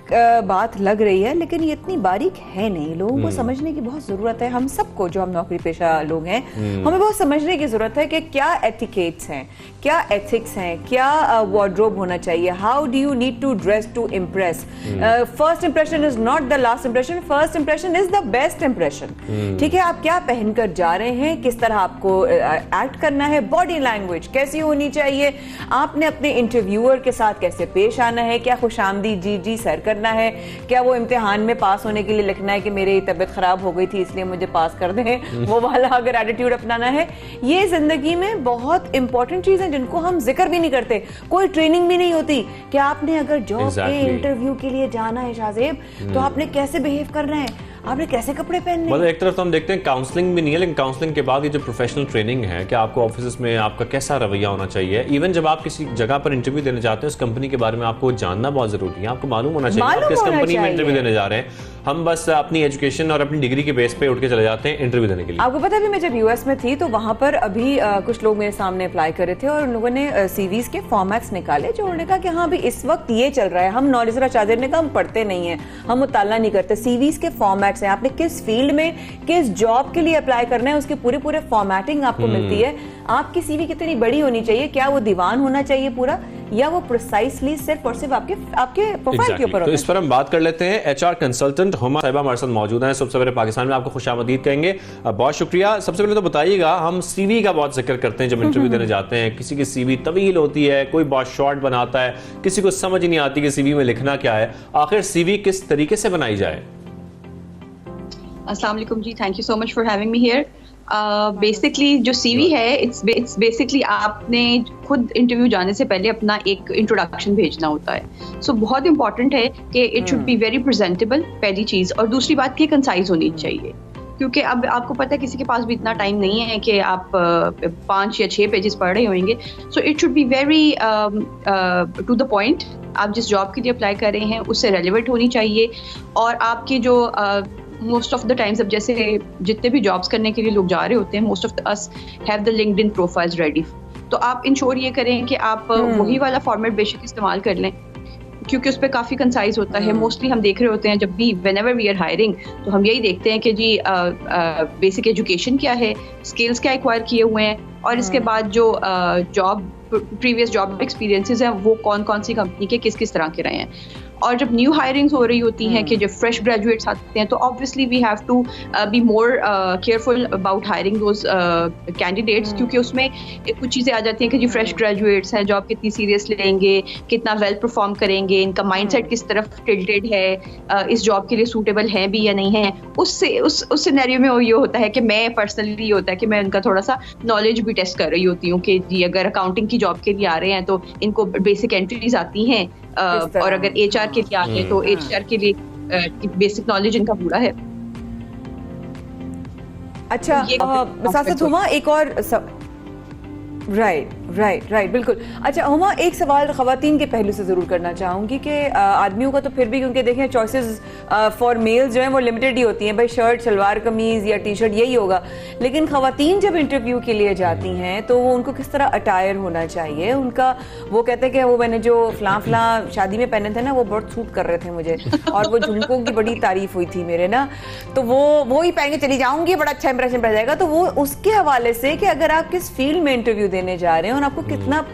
बात लग रही है, लेकिन ये इतनी बारीक है नहीं। लोगों को समझने की बहुत जरूरत है, हम सबको जो हम नौकरी पेशा लोग हैं हमें बहुत समझने की जरूरत है कि क्या एटिकेट्स हैं, क्या एथिक्स हैं, क्या वार्डरोब होना चाहिए, how do you need to dress to impress. First impression is not the last impression, first impression is the best impression. ठीक है, आप क्या पहनकर जा रहे हैं, किस तरह आपको एक्ट करना है, बॉडी लैंग्वेज कैसी होनी चाहिए, आपने अपने इंटरव्यूअर के साथ कैसे पेश आना है, क्या खुशामदी जी जी सर करना है, क्या वो इम्तिहान में पास होने के लिए लिखना है कि मेरी तबीयत खराब हो गई थी इसलिए मुझे पास कर दें, वो वाला अगर एटीट्यूड अपनाना है। ये जिंदगी में बहुत इंपॉर्टेंट चीज है जिनको हम जिक्र भी नहीं करते, कोई ट्रेनिंग भी नहीं होती कि आपने अगर जॉब के इंटरव्यू के लिए जाना है शाहजेब तो आपने कैसे बिहेव करना है, आपने कैसे कपड़े पहनने। मतलब एक तरफ तो हम देखते हैं काउंसलिंग भी नहीं है, लेकिन काउंसलिंग के बाद ये जो प्रोफेशनल ट्रेनिंग है कि आपको ऑफिस में आपका कैसा रवैया होना चाहिए, इवन जब आप किसी जगह पर इंटरव्यू देने जाते हैं उस कंपनी के बारे में आपको जानना बहुत जरूरी है, आपको मालूम होना चाहिए आप किस कंपनी में इंटरव्यू देने जा रहे हैं। हम बस अपनी एजुकेशन और अपनी डिग्री के बेस पे उठ के चले जाते हैं इंटरव्यू देने के लिए। आपको पता है, मैं जब यूएस में थी तो वहां पर अभी कुछ लोग मेरे सामने अप्लाई कर रहे थे और उन लोगों ने सीवीज के फॉर्मेट्स निकाले, जो उन्होंने कहा कि हाँ भाई इस वक्त ये चल रहा है, हम नॉलेज चादर ने कहा हम पढ़ते नहीं है, हम मुताला नहीं करते, सीवीज के फॉर्मेट्स हैं, आपने किस फील्ड में किस जॉब के लिए अप्लाई करना है उसके पूरे फॉर्मेटिंग आपको मिलती है। आपकी सीवी कितनी बड़ी होनी चाहिए, क्या वो दीवान होना चाहिए पूरा, या वो प्रिसाइसली सिर्फ और सिर्फ आपके प्रोफाइल के ऊपर। तो इस पर हम बात कर लेते हैं। एचआर कंसल्टेंट हुमा साहिबा हमारे साथ मौजूद हैं। सबसे पहले पाकिस्तान में आपको खुशामदीद कहेंगे, बहुत शुक्रिया। सबसे पहले तो बताइएगा, हम सीवी का बहुत जिक्र करते हैं जब इंटरव्यू देने जाते हैं, किसी की सीवी तवील होती है, कोई बहुत शॉर्ट बनाता है, किसी को समझ नहीं आती कि सीवी में लिखना क्या है। आखिर सीवी किस तरीके से बनाई जाए? अस्सलाम वालेकुम जी, thank you so much for having me here. Basically जो सीवी है इट्स बेसिकली आपने खुद इंटरव्यू जाने से पहले अपना एक इंट्रोडक्शन भेजना होता है। सो बहुत इंपॉर्टेंट है कि it should be very presentable, पहली चीज़, और दूसरी बात कि कंसाइज होनी चाहिए, क्योंकि अब आपको पता है किसी के पास भी इतना टाइम नहीं है कि आप 5 या 6 पेजेस पढ़ रहे होंगे। So it should be very to the point. आप जिस जॉब के लिए अप्लाई कर रहे हैं उससे रेलिवेंट होनी चाहिए, और आपके जो मोस्ट ऑफ द टाइम्स अब जैसे जितने भी जॉब्स करने के लिए लोग जा रहे होते हैं, most of us have the LinkedIn profiles ready, तो आप इंश्योर ये करें कि आप वही वाला फॉर्मेट बेशक इस्तेमाल कर लें, क्योंकि उस पर काफ़ी कंसाइज होता है। मोस्टली हम देख रहे होते हैं जब भी व्हेनेवर वी आर हायरिंग तो हम यही देखते हैं कि जी बेसिक एजुकेशन क्या है, स्किल्स क्या एक्वायर किए हुए हैं, और इसके बाद जो जॉब प्रीवियस जॉब एक्सपीरियंसेस हैं वो कौन कौन सी कंपनी के किस किस तरह के रहे हैं। और जब न्यू हायरिंग्स हो रही होती हैं कि जब फ्रेश ग्रेजुएट्स आते हैं तो obviously we have to be more careful about hiring those candidates, क्योंकि उसमें कुछ चीज़ें आ जाती हैं कि जी फ्रेश ग्रेजुएट्स हैं, जॉब कितनी सीरियस लेंगे, कितना वेल परफॉर्म करेंगे, इनका माइंडसेट किस तरफ टिल्टेड है, इस जॉब के लिए सूटेबल हैं भी या नहीं है। उससे उस सिनेरियो में ये होता है कि मैं पर्सनली होता है कि मैं उनका थोड़ा सा नॉलेज भी टेस्ट कर रही होती हूँ कि जी अगर अकाउंटिंग की जॉब के लिए आ रहे हैं तो इनको बेसिक एंट्रीज आती हैं, और अगर एचआर के लिए आते हैं तो एचआर के लिए बेसिक नॉलेज इनका पूरा है। अच्छा, साथ हुमा एक और राइट बिल्कुल। अच्छा हुमा, एक सवाल ख़वातीन के पहलू से ज़रूर करना चाहूँगी कि आदमियों का तो फिर भी, क्योंकि देखें चॉइसेस फॉर मेल्स जो हैं वो लिमिटेड ही होती हैं, भाई शर्ट सलवार कमीज़ या टी शर्ट यही होगा, लेकिन ख़वातीन जब इंटरव्यू के लिए जाती हैं तो वो उनको किस तरह अटायर होना चाहिए उनका? वो कहते हैं कि वो मैंने जो फलां शादी में पहने थे ना वो बहुत सूट कर रहे थे मुझे, और वो झुमकों की बड़ी तारीफ हुई थी मेरे ना, तो वो ही पहन के चली जाऊँगी, बड़ा अच्छा इंप्रेशन पड़ जाएगा। तो वो उसके हवाले से कि अगर आप किस फील्ड में इंटरव्यू देने जा रहे हैं और आपको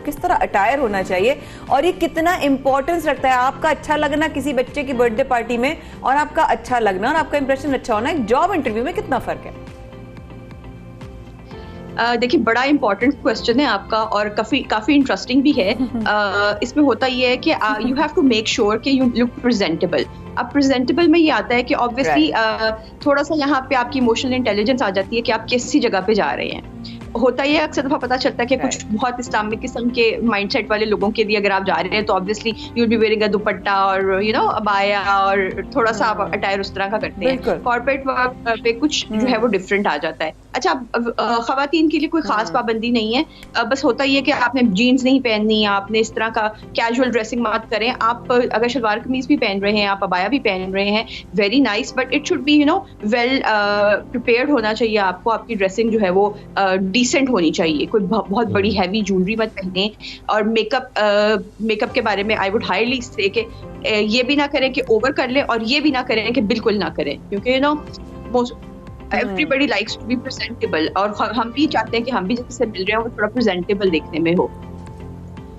किस तरह अटायर होना चाहिए, और ये कितना इंपॉर्टेंस रखता है आपका अच्छा लगना किसी बच्चे की बर्थडे पार्टी में और आपका अच्छा लगना और आपका इंप्रेशन अच्छा होना एक जॉब इंटरव्यू में कितना फर्क है? देखिए, बड़ा इंपॉर्टेंट क्वेश्चन है आपका और काफी इंटरेस्टिंग भी है। इसमें होता ये है कि you have to make sure कि यू लुक प्रेजेंटेबल। अब प्रेजेंटेबल में ये आता है कि ऑब्वियसली थोड़ा सा यहाँ पे आपकी इमोशनल इंटेलिजेंस आ जाती है कि आप किसी जगह पे जा रहे हैं। होता ही है अक्सर दफा पता चलता है कि कुछ बहुत इस्लामिक किस्म के माइंडसेट वाले लोगों के लिए अगर आप जा रहे हैं तो obviously you will be wearing a दुपट्टा और यू नो अबाया और थोड़ा सा आप अटायर उस तरह का करते हैं। कॉर्पोरेट वर्क पे कुछ जो है वो डिफरेंट आ जाता है। अच्छा, खवातीन के लिए कोई खास पाबंदी नहीं है, बस होता ही है कि आपने जीन्स नहीं पहननी, आपने इस तरह का कैजुअल ड्रेसिंग मत करें। आप अगर शलवार कमीज भी पहन रहे हैं, आप अबाया भी पहन रहे हैं, very nice, but it should B you know well prepared होना चाहिए। आपको आपकी ड्रेसिंग जो है वो डिसेंट होनी चाहिए, कोई बहुत बड़ी हैवी ज्वेलरी मत पहने। और मेकअप के बारे में आई वुड हाईली से कि ये भी ना करें कि ओवर कर ले और ये भी ना करें कि बिल्कुल ना करें, क्योंकि you know everybody likes to be presentable और हम भी चाहते हैं कि हम भी जिससे मिल रहे हैं वो थोड़ा प्रेजेंटेबल देखने में हो।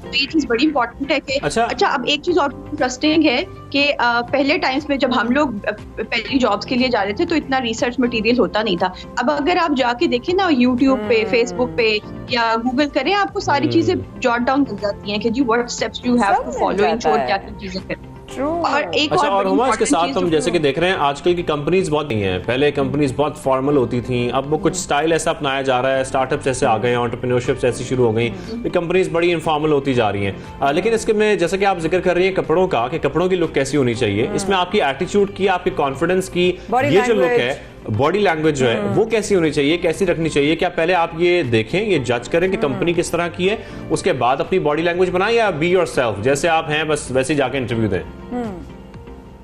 तो ये चीज बड़ी इंपॉर्टेंट है कि अच्छा अब एक चीज और इंटरेस्टिंग है कि पहले टाइम्स में जब हम लोग पहली जॉब्स के लिए जा रहे थे तो इतना रिसर्च मटेरियल होता नहीं था। अब अगर आप जाके देखें ना यूट्यूब पे, फेसबुक पे या गूगल करें, आपको सारी चीजें जॉट डाउन कर जाती हैं कि जी what steps you have to follow in short, क्या क्या चीजें करें। और एक अच्छा, और हुआ इसके साथ हम जैसे कि देख रहे हैं आजकल की कंपनीज बहुत नहीं है। पहले कंपनीज बहुत फॉर्मल होती थी, अब वो कुछ स्टाइल ऐसा अपनाया जा रहा है, स्टार्टअप्स ऐसे आ गए हैं, एंटरप्रेन्योरशिप्स ऐसी शुरू हो गई, कंपनीज बड़ी इनफॉर्मल होती जा रही हैं। लेकिन इसके में जैसे कि आप जिक्र कर रही है कपड़ों का, कि कपड़ों की लुक कैसी होनी चाहिए, इसमें आपकी एटीट्यूड की, आपकी कॉन्फिडेंस की, ये जो लुक है, बॉडी लैंग्वेज जो है वो कैसी होनी चाहिए, कैसी रखनी चाहिए? क्या पहले आप ये देखें, ये जज करें कि कंपनी किस तरह की है, उसके बाद अपनी बॉडी लैंग्वेज बनाएं, या बी योरसेल्फ जैसे आप हैं बस वैसे ही जाके इंटरव्यू दें?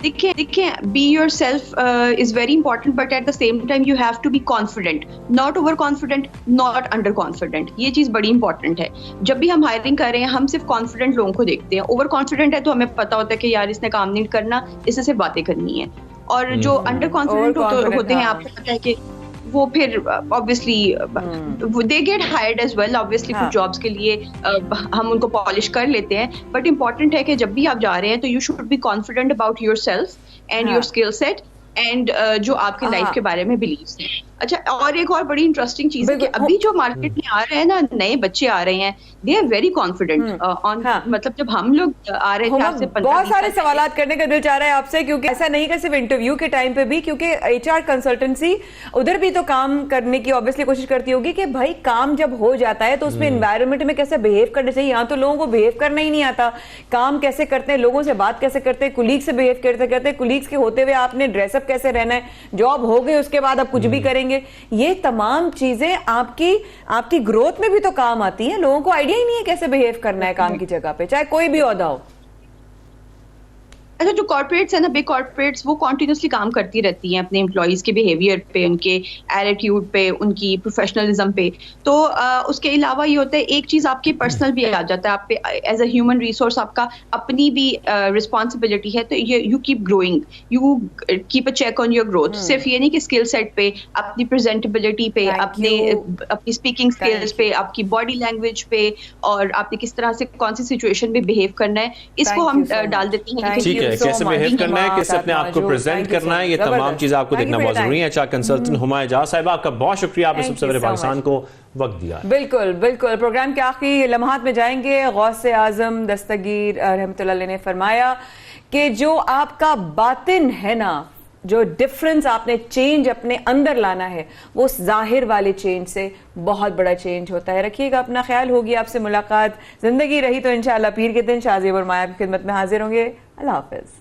देखिए, be yourself is very important, but at the same time you have to be confident, not overconfident, not underconfident. ये चीज बड़ी इंपॉर्टेंट है। जब भी हम हायरिंग कर रहे हैं हम सिर्फ कॉन्फिडेंट लोगों को देखते हैं। ओवर कॉन्फिडेंट है तो हमें पता होता है कि यार इसने काम नहीं करना, इससे सिर्फ बातें करनी है। और जो अंडर कॉन्फिडेंट होते हैं, आपको पता है कि वो फिर obviously they get hired as well. Obviously कुछ जॉब्स के लिए हम उनको पॉलिश कर लेते हैं, बट इंपॉर्टेंट है कि जब भी आप जा रहे हैं तो you should be confident about your self and your skill set and जो आपके लाइफ के बारे में बिलीव्स हैं। अच्छा, और एक और बड़ी इंटरेस्टिंग चीज है कि अभी जो मार्केट में आ रहे हैं ना, नए बच्चे आ रहे हैं, they are very confident on, मतलब जब हम लोग आ रहे थे आपसे बहुत सारे सवालात करने का दिल चाह रहा है आपसे, क्योंकि ऐसा नहीं कि सिर्फ इंटरव्यू के टाइम पे भी, क्योंकि एचआर कंसल्टेंसी उधर भी तो काम करने की ऑब्वियसली कोशिश करती होगी कि भाई काम जब हो जाता है तो उसमें एनवायरनमेंट में कैसे बिहेव करना चाहिए। यहाँ तो लोगों को बिहेव करना ही नहीं आता, काम कैसे करते हैं, लोगों से बात कैसे करते हैं, कुलीग से बिहेव कैसे करते हैं, कुलीग्स के होते हुए आपने ड्रेसअप कैसे रहना है, जॉब हो गई उसके बाद आप कुछ भी करेंगे। ये तमाम चीजें आपकी ग्रोथ में भी तो काम आती हैं। लोगों को आइडिया ही नहीं है कैसे बिहेव करना है काम की जगह पे, चाहे कोई भी ओहदा हो। अच्छा, जो कॉर्पोरेट्स है ना, बिग कॉर्पोरेट्स, वो कॉन्टिन्यूसली काम करती रहती हैं अपने एम्प्लॉइज के बिहेवियर पे, उनके एटीट्यूड पे, उनकी प्रोफेशनलिज्म पे। तो उसके अलावा ये होता है, एक चीज आपकी पर्सनल भी आ जाता है, आप पे एज अ ह्यूमन रिसोर्स आपका अपनी भी रिस्पॉन्सिबिलिटी है। तो you keep growing, you keep a check on your growth. सिर्फ ये नहीं कि स्किल सेट पे, अपनी प्रेजेंटेबिलिटी पे, अपनी स्पीकिंग स्किल्स पे, आपकी बॉडी लैंग्वेज पे, और आपने किस तरह से कौन सी सिचुएशन में बिहेव करना है, इसको हम डाल देते हैं। कैसे बिहेव करना है, कैसे अपने आप को प्रेजेंट करना है, ये तमाम चीजें आपको देखना बहुत जरूरी है। एचआर कंसल्टेंट हुमा एजाज साहिबा, आपका बहुत शुक्रिया, आपने सबसे पहले पाकिस्तान को वक्त दिया। बिल्कुल बिल्कुल। प्रोग्राम के आखिरी लम्हात में जाएंगे। गौसे आजम दस्तगीर रहमतुल्लाह अलैह ने फरमाया कि जो आपका बातिन है ना, जो डिफरेंस आपने चेंज अपने अंदर लाना है, वो जाहिर वाले चेंज से बहुत बड़ा चेंज होता है। रखिएगा अपना ख्याल। होगी आपसे मुलाकात, जिंदगी रही तो इंशाअल्लाह पीर के दिन शाहजेब और माया की खिदमत में हाजिर होंगे। अल्लाह हाफिज।